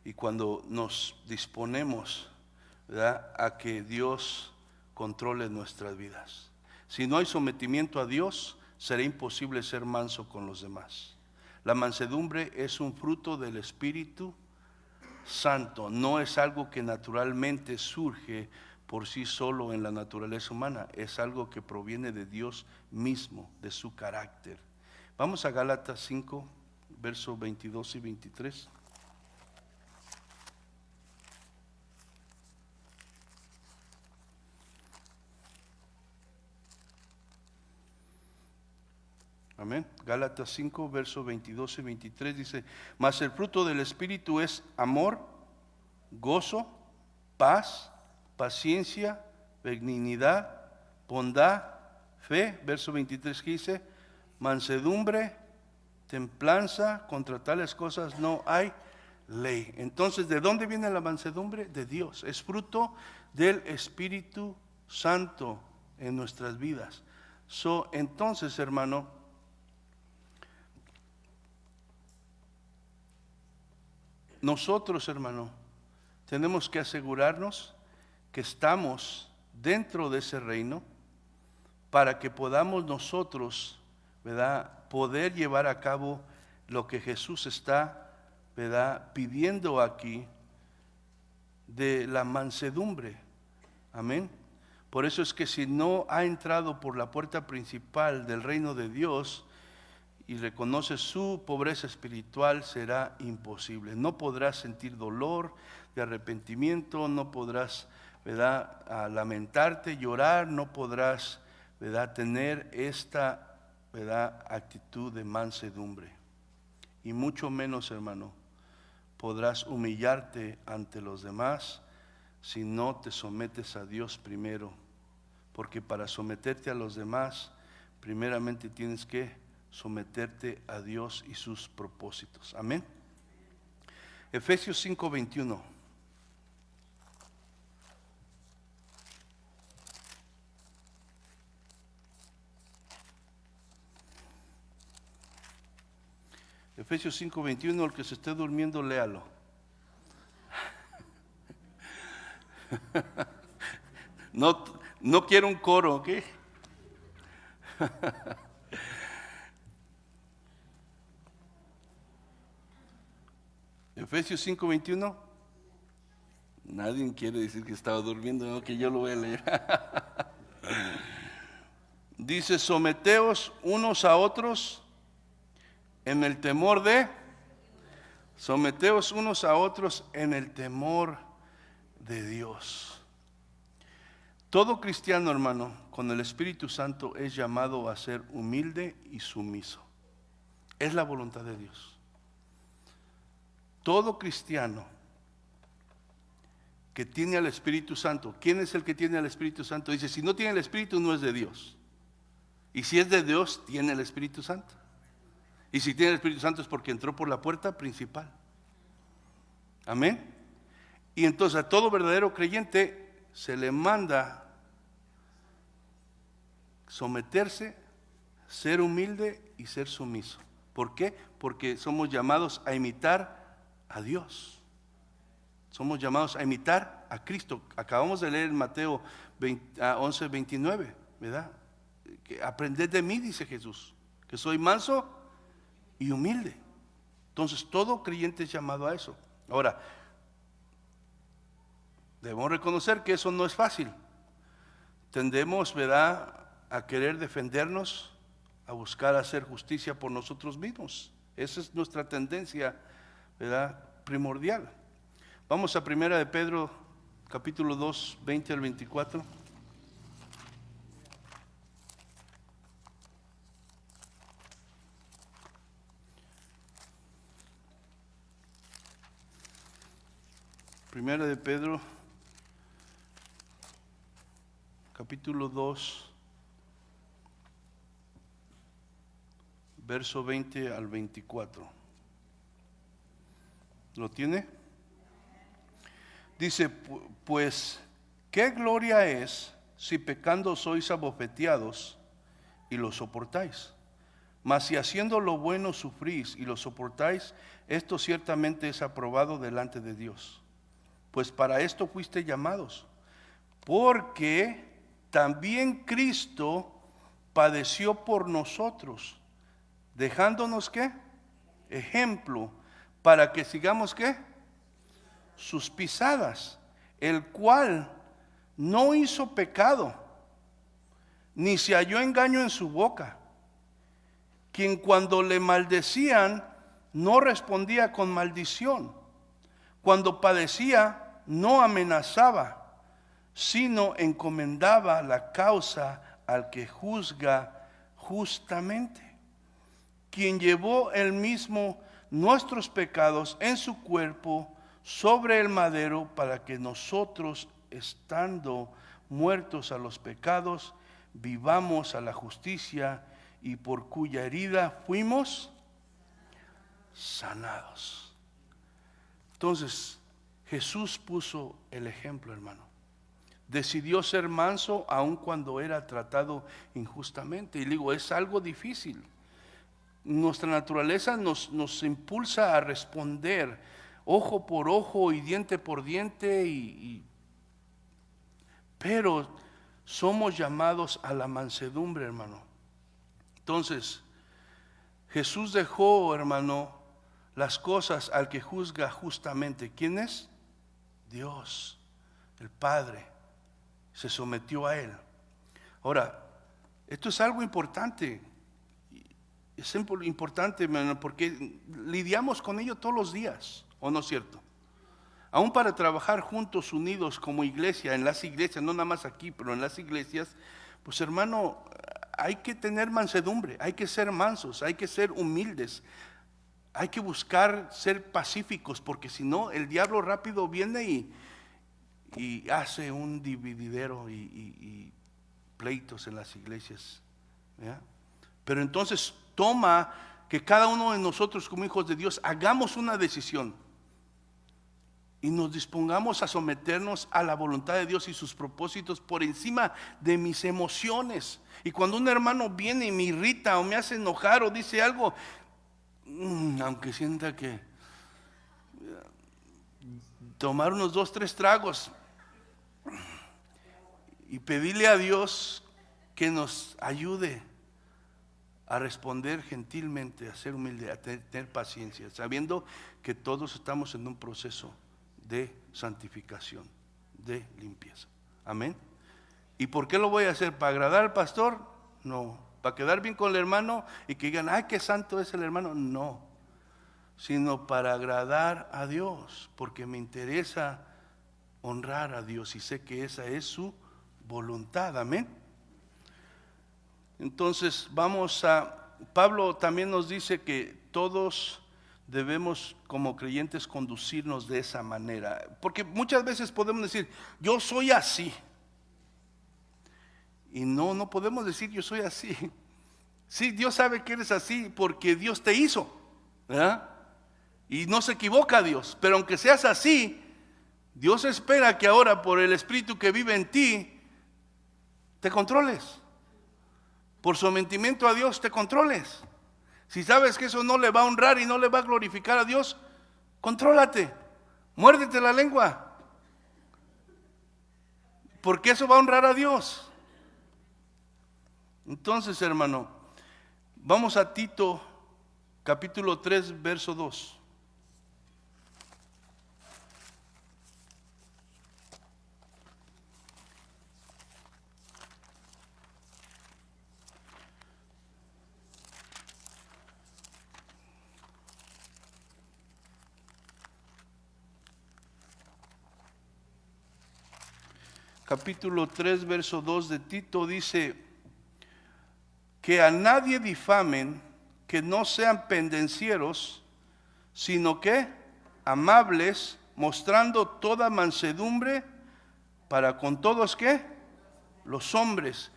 y cuando nos disponemos, ¿verdad?, a que Dios controle nuestras vidas. Si no hay sometimiento a Dios, será imposible ser manso con los demás. La mansedumbre es un fruto del Espíritu Santo, no es algo que naturalmente surge por sí solo en la naturaleza humana, es algo que proviene de Dios mismo, de su carácter. Vamos a Gálatas 5, versos 22 y 23. Amén. Gálatas 5, versos 22 y 23 dice: mas el fruto del Espíritu es amor, gozo, paz, paciencia, benignidad, bondad, fe. Verso 23 que dice: mansedumbre, templanza, contra tales cosas no hay ley. Entonces, ¿de dónde viene la mansedumbre? De Dios. Es fruto del Espíritu Santo en nuestras vidas. Entonces, hermano, nosotros, hermano, tenemos que asegurarnos que estamos dentro de ese reino para que podamos nosotros, ¿verdad?, poder llevar a cabo lo que Jesús está, ¿verdad?, pidiendo aquí de la mansedumbre. Amén. Por eso es que si no ha entrado por la puerta principal del reino de Dios y reconoce su pobreza espiritual, será imposible. No podrás sentir dolor de arrepentimiento, no podrás, ¿verdad?, lamentarte, llorar, no podrás, ¿verdad?, tener esta, ¿verdad?, actitud de mansedumbre. Y mucho menos, hermano, podrás humillarte ante los demás si no te sometes a Dios primero. Porque para someterte a los demás, primeramente tienes que someterte a Dios y sus propósitos. Amén. Efesios 5:21. Efesios 5:21, el que se esté durmiendo, léalo. No quiero un coro, ¿ok? Efesios 5:21. Nadie quiere decir que estaba durmiendo, no, que yo lo voy a leer. Dice: someteos unos a otros en el temor de. Someteos unos a otros en el temor de Dios. Todo cristiano, hermano, con el Espíritu Santo es llamado a ser humilde y sumiso. Es la voluntad de Dios. Todo cristiano que tiene al Espíritu Santo, ¿quién es el que tiene al Espíritu Santo? Dice: si no tiene el Espíritu, no es de Dios. Y si es de Dios, tiene el Espíritu Santo. Y si tiene el Espíritu Santo es porque entró por la puerta principal. Amén. Y entonces a todo verdadero creyente se le manda someterse, ser humilde y ser sumiso. ¿Por qué? Porque somos llamados a imitar a Dios. Somos llamados a imitar a Cristo. Acabamos de leer en Mateo 11, 29, ¿verdad? Que aprended de mí, dice Jesús, que soy manso y humilde. Entonces todo creyente es llamado a eso. Ahora, debemos reconocer que eso no es fácil. Tendemos, ¿verdad?, a querer defendernos, a buscar hacer justicia por nosotros mismos. Esa es nuestra tendencia, ¿verdad?, primordial. Vamos a 1 de Pedro, capítulo 2, 20 al 24. Primera de Pedro, capítulo 2, verso 20 al 24. ¿Lo tiene? Dice, pues, ¿qué gloria es si pecando sois abofeteados y lo soportáis? Mas si haciendo lo bueno sufrís y lo soportáis, esto ciertamente es aprobado delante de Dios. Pues para esto fuiste llamados, porque también Cristo padeció por nosotros, dejándonos ¿qué? Ejemplo, para que sigamos ¿qué? Sus pisadas, el cual no hizo pecado, ni se halló engaño en su boca, quien cuando le maldecían no respondía con maldición, cuando padecía no amenazaba, sino encomendaba la causa al que juzga justamente, quien llevó él mismo nuestros pecados en su cuerpo sobre el madero, para que nosotros, estando muertos a los pecados, vivamos a la justicia, y por cuya herida fuimos sanados. Entonces, Jesús puso el ejemplo, hermano. Decidió ser manso aun cuando era tratado injustamente. Y digo, es algo difícil. Nuestra naturaleza nos impulsa a responder ojo por ojo y diente por diente, pero somos llamados a la mansedumbre, hermano. Entonces, Jesús dejó, hermano, las cosas al que juzga justamente. ¿Quién es? Dios, el Padre. Se sometió a Él. Ahora, esto es algo importante. Es importante, hermano, porque lidiamos con ello todos los días, ¿o no es cierto? Aún para trabajar juntos, unidos como iglesia, en las iglesias, no nada más aquí, pero en las iglesias, pues hermano, hay que tener mansedumbre, hay que ser mansos, hay que ser humildes, hay que buscar ser pacíficos, porque si no, el diablo rápido viene y hace un divididero y pleitos en las iglesias, ¿ya? Pero entonces toma que cada uno de nosotros como hijos de Dios hagamos una decisión y nos dispongamos a someternos a la voluntad de Dios y sus propósitos por encima de mis emociones. Y cuando un hermano viene y me irrita o me hace enojar o dice algo, aunque sienta que tomar unos 2, 3 tragos y pedirle a Dios que nos ayude a responder gentilmente, a ser humilde, a tener paciencia, sabiendo que todos estamos en un proceso de santificación, de limpieza. Amén. ¿Y por qué lo voy a hacer? ¿Para agradar al pastor? No. ¿Para quedar bien con el hermano y que digan, ay, qué santo es el hermano? No. Sino para agradar a Dios, porque me interesa honrar a Dios y sé que esa es su voluntad. Amén. Entonces Pablo también nos dice que todos debemos como creyentes conducirnos de esa manera, porque muchas veces podemos decir, yo soy así, y no podemos decir yo soy así. Sí, Dios sabe que eres así porque Dios te hizo, ¿verdad? Y no se equivoca Dios, pero aunque seas así, Dios espera que ahora por el Espíritu que vive en ti, te controles. Por sometimiento a Dios te controles. Si sabes que eso no le va a honrar y no le va a glorificar a Dios, contrólate. Muérdete la lengua, porque eso va a honrar a Dios. Entonces, hermano, vamos a Tito, capítulo 3, verso 2. Capítulo 3, verso 2 de Tito dice: que a nadie difamen, que no sean pendencieros, sino que amables, mostrando toda mansedumbre para con todos, ¿qué? Los hombres.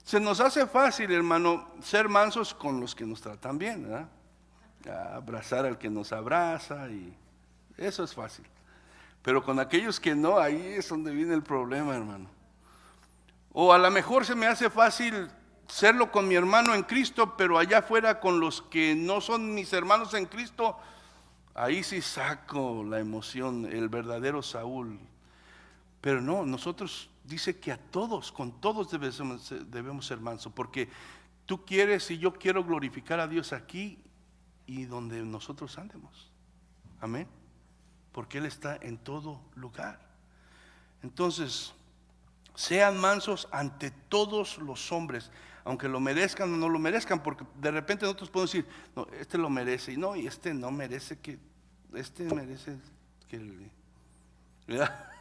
Se nos hace fácil, hermano, ser mansos con los que nos tratan bien, ¿verdad? Abrazar al que nos abraza, y eso es fácil. Pero con aquellos que no, ahí es donde viene el problema, hermano. O a lo mejor se me hace fácil serlo con mi hermano en Cristo, pero allá afuera con los que no son mis hermanos en Cristo, ahí sí saco la emoción, el verdadero Saúl. Pero no, nosotros dice que a todos, con todos debemos ser mansos, porque tú quieres y yo quiero glorificar a Dios aquí y donde nosotros andemos. Amén. Porque Él está en todo lugar. Entonces, sean mansos ante todos los hombres, aunque lo merezcan o no lo merezcan, porque de repente nosotros podemos decir, no, este lo merece, y no, y este no merece que, este merece que, ¿verdad?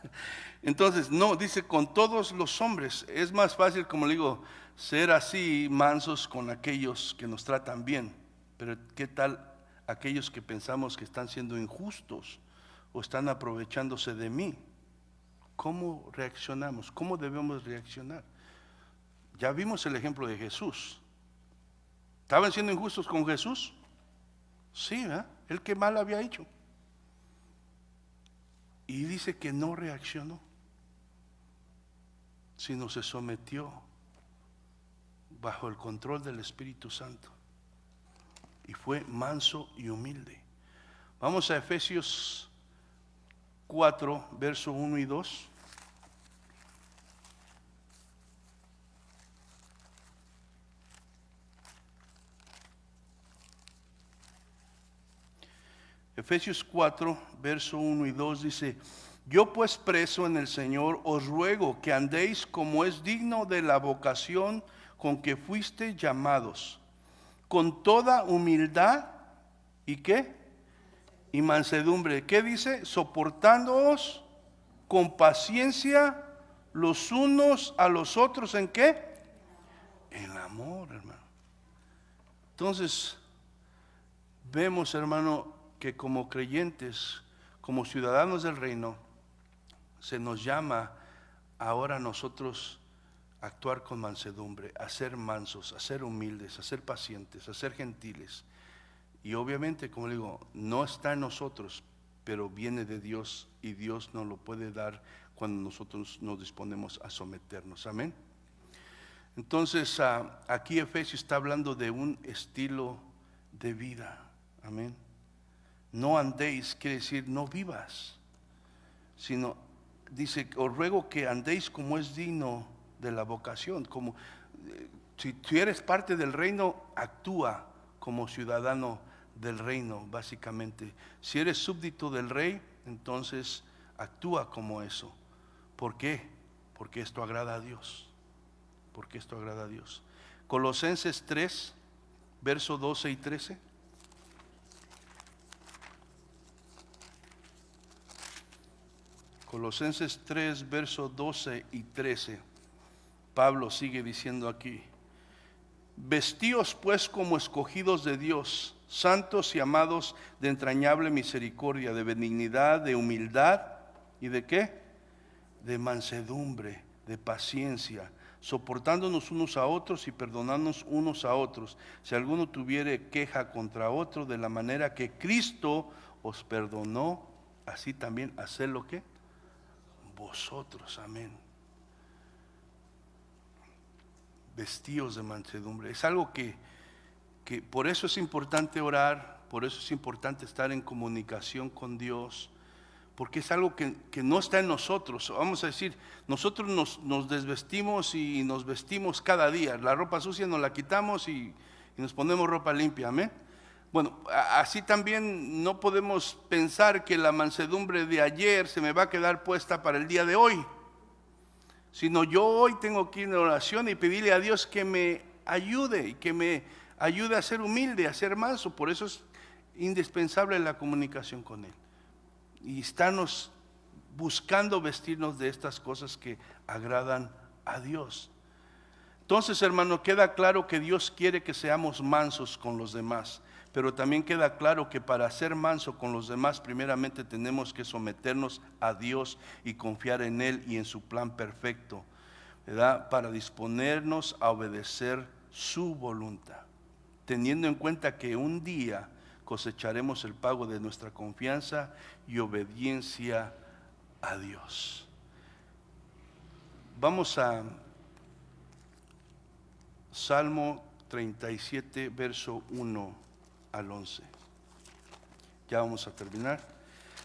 Entonces, no, dice con todos los hombres. Es más fácil, como le digo, ser así mansos con aquellos que nos tratan bien, pero ¿qué tal aquellos que pensamos que están siendo injustos o están aprovechándose de mí? ¿Cómo reaccionamos? ¿Cómo debemos reaccionar? Ya vimos el ejemplo de Jesús. ¿Estaban siendo injustos con Jesús? Sí, ¿verdad? Él qué mal había hecho. Y dice que no reaccionó, sino se sometió bajo el control del Espíritu Santo. Y fue manso y humilde. Vamos a Efesios 4, verso 1 y 2. Efesios 4, verso 1 y 2 dice: yo pues preso en el Señor os ruego que andéis como es digno de la vocación con que fuiste llamados, con toda humildad y ¿qué? Y mansedumbre. ¿Qué dice? Soportándoos con paciencia los unos a los otros. ¿En qué? En amor, hermano. Entonces, vemos, hermano, que como creyentes, como ciudadanos del reino, se nos llama ahora a nosotros a actuar con mansedumbre, a ser mansos, a ser humildes, a ser pacientes, a ser gentiles. Y obviamente, como le digo, no está en nosotros, pero viene de Dios, y Dios nos lo puede dar cuando nosotros nos disponemos a someternos. Amén. Entonces, aquí Efesios está hablando de un estilo de vida. Amén. No andéis, quiere decir no vivas, sino dice, os ruego que andéis como es digno de la vocación. Como si eres parte del reino, actúa como ciudadano del reino, básicamente. Si eres súbdito del rey, entonces actúa como eso. ¿Por qué? Porque esto agrada a Dios. Porque esto agrada a Dios. Colosenses 3, verso 12 y 13. Colosenses 3, verso 12 y 13. Pablo sigue diciendo aquí: vestíos pues como escogidos de Dios, santos y amados, de entrañable misericordia, de benignidad, de humildad y de ¿qué? De mansedumbre, de paciencia, soportándonos unos a otros y perdonándonos unos a otros, si alguno tuviere queja contra otro, de la manera que Cristo os perdonó, así también hacedlo ¿qué? Vosotros. Amén. Vestíos de mansedumbre. Es algo que por eso es importante orar, por eso es importante estar en comunicación con Dios, porque es algo que no está en nosotros. Vamos a decir, nosotros nos desvestimos y nos vestimos cada día. La ropa sucia nos la quitamos y nos ponemos ropa limpia, amén. Bueno, así también no podemos pensar que la mansedumbre de ayer se me va a quedar puesta para el día de hoy, sino yo hoy tengo que ir en oración y pedirle a Dios que me ayude y que me ayude a ser humilde, a ser manso. Por eso es indispensable la comunicación con Él y estarnos buscando vestirnos de estas cosas que agradan a Dios. Entonces, hermano, queda claro que Dios quiere que seamos mansos con los demás, pero también queda claro que para ser manso con los demás, primeramente tenemos que someternos a Dios y confiar en Él y en su plan perfecto, ¿verdad? Para disponernos a obedecer su voluntad, teniendo en cuenta que un día cosecharemos el pago de nuestra confianza y obediencia a Dios. Vamos a Salmo 37, verso 1 al 11. Ya vamos a terminar.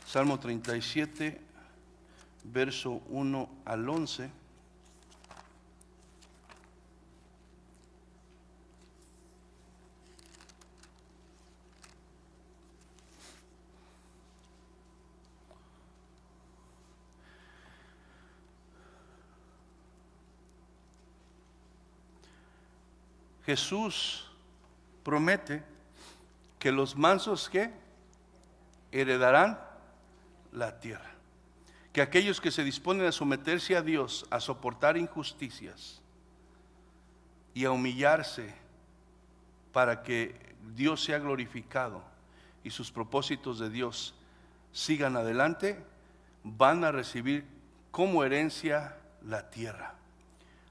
Salmo 37, verso 1 al 11. Jesús promete que los mansos que heredarán la tierra, que aquellos que se disponen a someterse a Dios, a soportar injusticias y a humillarse para que Dios sea glorificado y sus propósitos de Dios sigan adelante, van a recibir como herencia la tierra.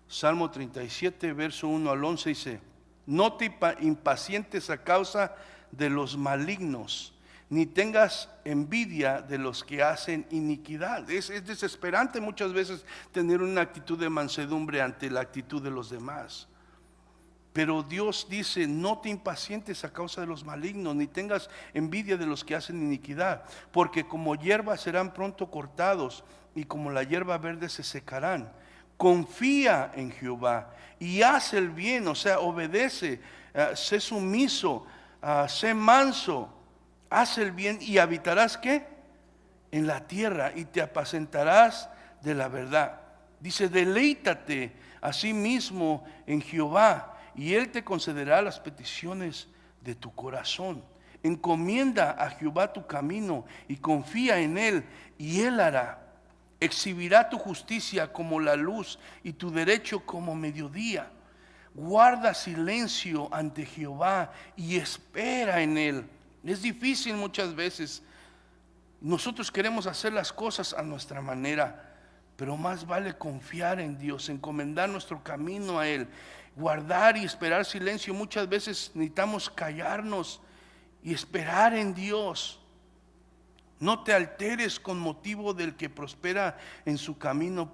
Salmo 37, verso 1 al 11 dice: no te impacientes a causa de los malignos, ni tengas envidia de los que hacen iniquidad. Es desesperante muchas veces tener una actitud de mansedumbre ante la actitud de los demás. Pero Dios dice: no te impacientes a causa de los malignos, ni tengas envidia de los que hacen iniquidad, porque como hierba serán pronto cortados, y como la hierba verde se secarán. Confía en Jehová y haz el bien, o sea, obedece, sé sumiso, sé manso, haz el bien y habitarás ¿qué? En la tierra, y te apacentarás de la verdad. Dice: deleítate a sí mismo en Jehová, y Él te concederá las peticiones de tu corazón. Encomienda a Jehová tu camino y confía en Él, y Él hará. Exhibirá tu justicia como la luz y tu derecho como mediodía. Guarda silencio ante Jehová y espera en Él. Es difícil muchas veces. Nosotros queremos hacer las cosas a nuestra manera, pero más vale confiar en Dios, encomendar nuestro camino a Él, guardar y esperar silencio. Muchas veces necesitamos callarnos y esperar en Dios. No te alteres con motivo del que prospera en su camino,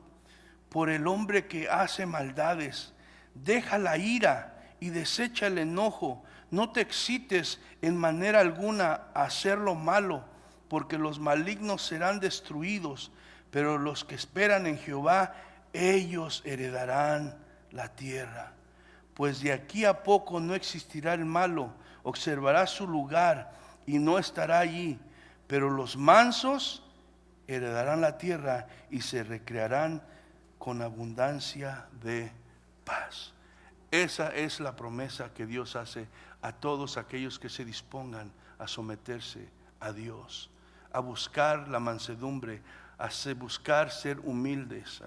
por el hombre que hace maldades. Deja la ira y desecha el enojo. No te excites en manera alguna a hacer lo malo, porque los malignos serán destruidos, pero los que esperan en Jehová, ellos heredarán la tierra. Pues de aquí a poco no existirá el malo, observará su lugar y no estará allí. Pero los mansos heredarán la tierra y se recrearán con abundancia de paz. Esa es la promesa que Dios hace a todos aquellos que se dispongan a someterse a Dios, a buscar la mansedumbre, a buscar ser humildes,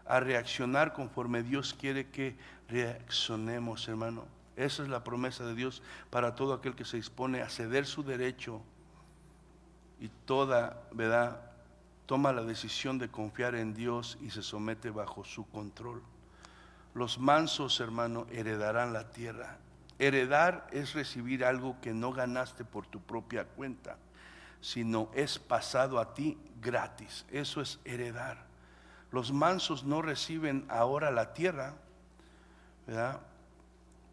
a reaccionar conforme Dios quiere que reaccionemos, hermano. Esa es la promesa de Dios para todo aquel que se dispone a ceder su derecho y toda, ¿verdad?, toma la decisión de confiar en Dios y se somete bajo su control. Los mansos, hermano, heredarán la tierra. Heredar es recibir algo que no ganaste por tu propia cuenta, sino es pasado a ti gratis. Eso es heredar. Los mansos no reciben ahora la tierra, ¿verdad?,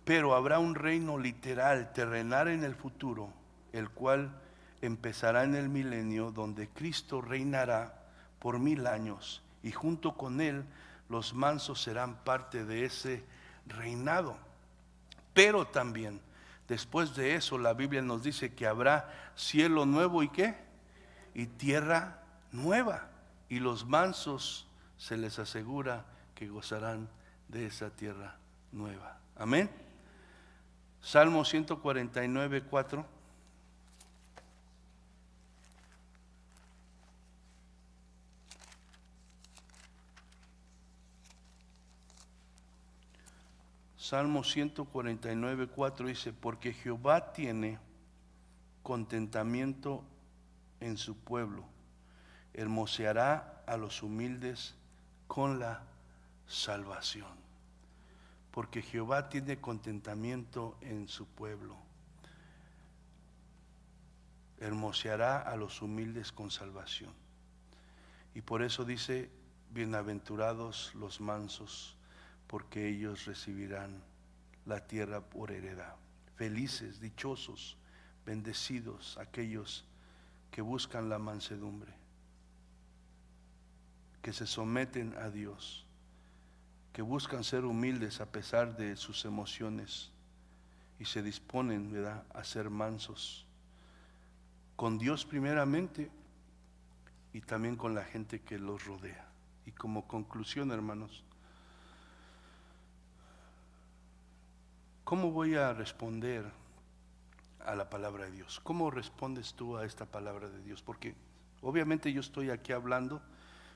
pero habrá un reino literal, terrenal en el futuro, el cual empezará en el milenio, donde Cristo reinará por 1000 años, y junto con él los mansos serán parte de ese reinado. Pero también después de eso la Biblia nos dice que habrá cielo nuevo y ¿qué? Y tierra nueva, y los mansos se les asegura que gozarán de esa tierra nueva. Amén. Salmo 149, 4. Salmo 149, 4 dice: porque Jehová tiene contentamiento en su pueblo, hermoseará a los humildes con la salvación. Porque Jehová tiene contentamiento en su pueblo, hermoseará a los humildes con salvación. Y por eso dice: bienaventurados los mansos, porque ellos recibirán la tierra por heredad. Felices, dichosos, bendecidos aquellos que buscan la mansedumbre, que se someten a Dios, que buscan ser humildes a pesar de sus emociones y se disponen, ¿verdad?, a ser mansos con Dios primeramente y también con la gente que los rodea. Y como conclusión, hermanos, ¿cómo voy a responder a la palabra de Dios? ¿Cómo respondes tú a esta palabra de Dios? Porque obviamente yo estoy aquí hablando,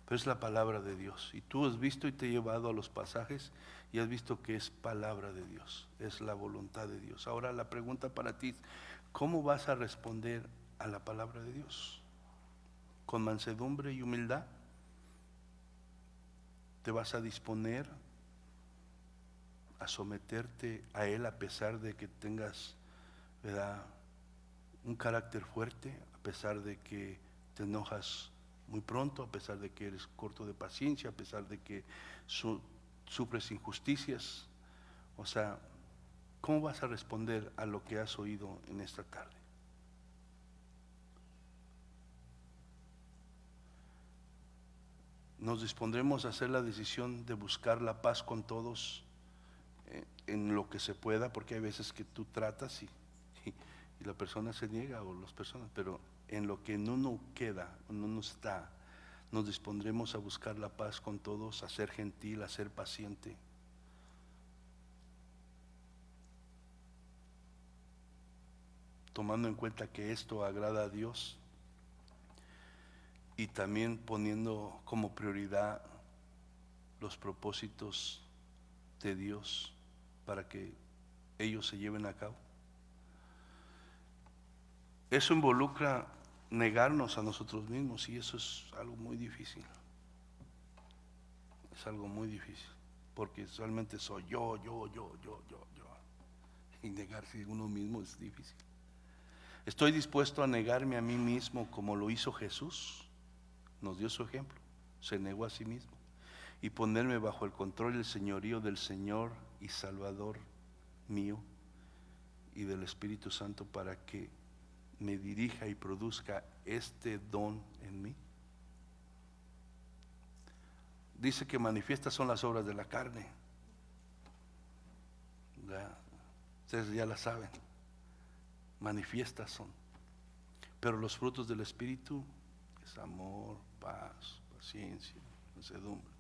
pero es la palabra de Dios. Y tú has visto y te he llevado a los pasajes y has visto que es palabra de Dios, es la voluntad de Dios. Ahora la pregunta para ti: ¿cómo vas a responder a la palabra de Dios? ¿Con mansedumbre y humildad? ¿Te vas a disponer a someterte a Él a pesar de que tengas, ¿verdad?, un carácter fuerte, a pesar de que te enojas muy pronto, a pesar de que eres corto de paciencia, a pesar de que sufres injusticias? O sea, ¿cómo vas a responder a lo que has oído en esta tarde? Nos dispondremos a hacer la decisión de buscar la paz con todos en lo que se pueda, porque hay veces que tú tratas y la persona se niega, o las personas, pero en lo que no nos queda, no nos está, nos dispondremos a buscar la paz con todos, a ser gentil, a ser paciente. Tomando en cuenta que esto agrada a Dios y también poniendo como prioridad los propósitos de Dios para que ellos se lleven a cabo. Eso involucra negarnos a nosotros mismos, y eso es algo muy difícil. Es algo muy difícil, porque solamente soy yo. Y negarse a uno mismo es difícil. Estoy dispuesto a negarme a mí mismo como lo hizo Jesús. Nos dio su ejemplo, se negó a sí mismo, y ponerme bajo el control y el señorío del Señor y Salvador mío y del Espíritu Santo, para que me dirija y produzca este don en mí. Dice que manifiestas son las obras de la carne. Ustedes ya la saben, manifiestas son. Pero los frutos del Espíritu es amor, paz, paciencia, mansedumbre.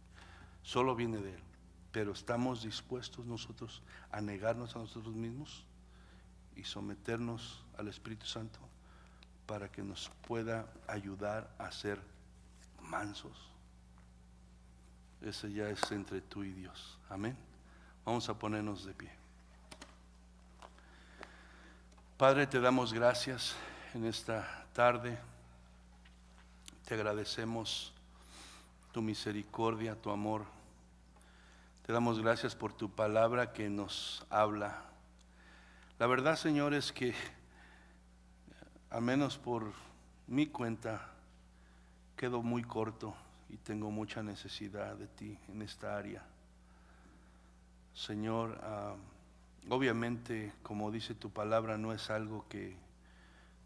Solo viene de Él. Pero estamos dispuestos nosotros a negarnos a nosotros mismos y someternos al Espíritu Santo para que nos pueda ayudar a ser mansos. Ese ya es entre tú y Dios. Amén. Vamos a ponernos de pie. Padre, te damos gracias en esta tarde. Te agradecemos tu misericordia, tu amor. Te damos gracias por tu palabra que nos habla. La verdad, Señor, es que al menos por mi cuenta quedo muy corto y tengo mucha necesidad de ti en esta área. Señor, obviamente, como dice tu palabra, no es algo que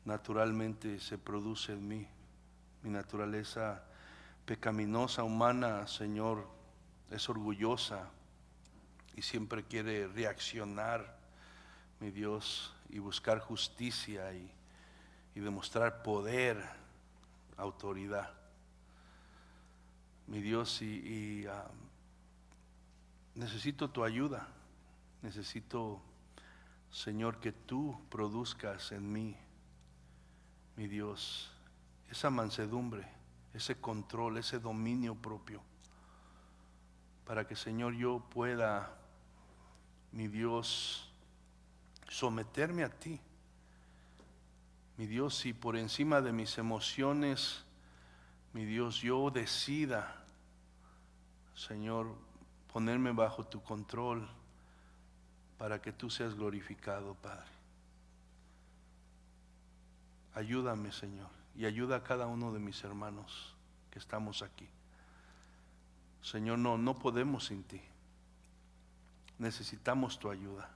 naturalmente se produce en mí. Mi naturaleza pecaminosa, humana, Señor, es orgullosa y siempre quiere reaccionar, mi Dios, y buscar justicia y demostrar poder, autoridad. Mi Dios, necesito tu ayuda. Necesito, Señor, que tú produzcas en mí, mi Dios, esa mansedumbre, ese control, ese dominio propio, para que, Señor, yo pueda, mi Dios, someterme a ti. Mi Dios, si por encima de mis emociones, mi Dios, yo decida, Señor, ponerme bajo tu control para que tú seas glorificado, Padre. Ayúdame, Señor, y ayuda a cada uno de mis hermanos que estamos aquí. Señor, no podemos sin ti. Necesitamos tu ayuda.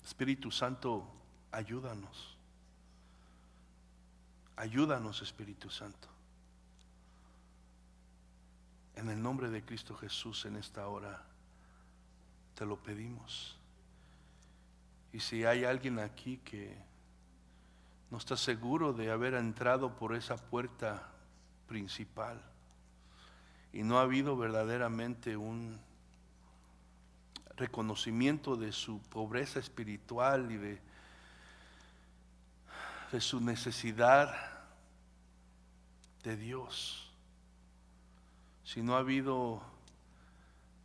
Espíritu Santo, ayúdanos. Ayúdanos, Espíritu Santo. En el nombre de Cristo Jesús, en esta hora te lo pedimos. Y si hay alguien aquí que no está seguro de haber entrado por esa puerta principal y no ha habido verdaderamente un reconocimiento de su pobreza espiritual y de su necesidad de Dios, si no ha habido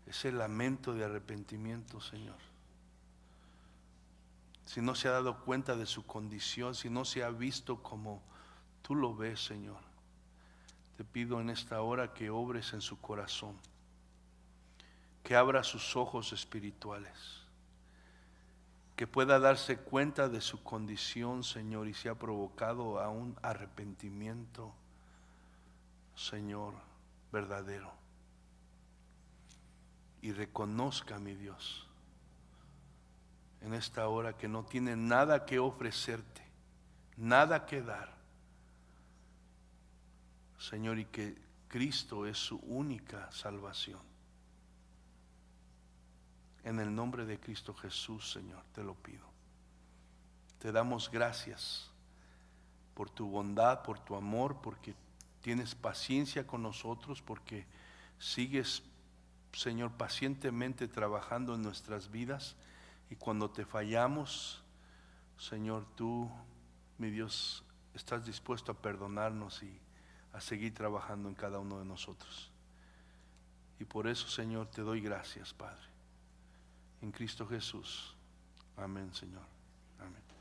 ese lamento de arrepentimiento, Señor, si no se ha dado cuenta de su condición, si no se ha visto como tú lo ves, Señor, te pido en esta hora que obres en su corazón, que abra sus ojos espirituales, que pueda darse cuenta de su condición, Señor, y se ha provocado a un arrepentimiento, Señor, verdadero. Y reconozca, mi Dios, en esta hora que no tiene nada que ofrecerte, nada que dar, Señor, y que Cristo es su única salvación. En el nombre de Cristo Jesús, Señor, te lo pido. Te damos gracias por tu bondad, por tu amor, porque tienes paciencia con nosotros, porque sigues, Señor, pacientemente trabajando en nuestras vidas. Y cuando te fallamos, Señor, tú, mi Dios, estás dispuesto a perdonarnos y a seguir trabajando en cada uno de nosotros. Y por eso, Señor, te doy gracias, Padre. En Cristo Jesús. Amén, Señor. Amén.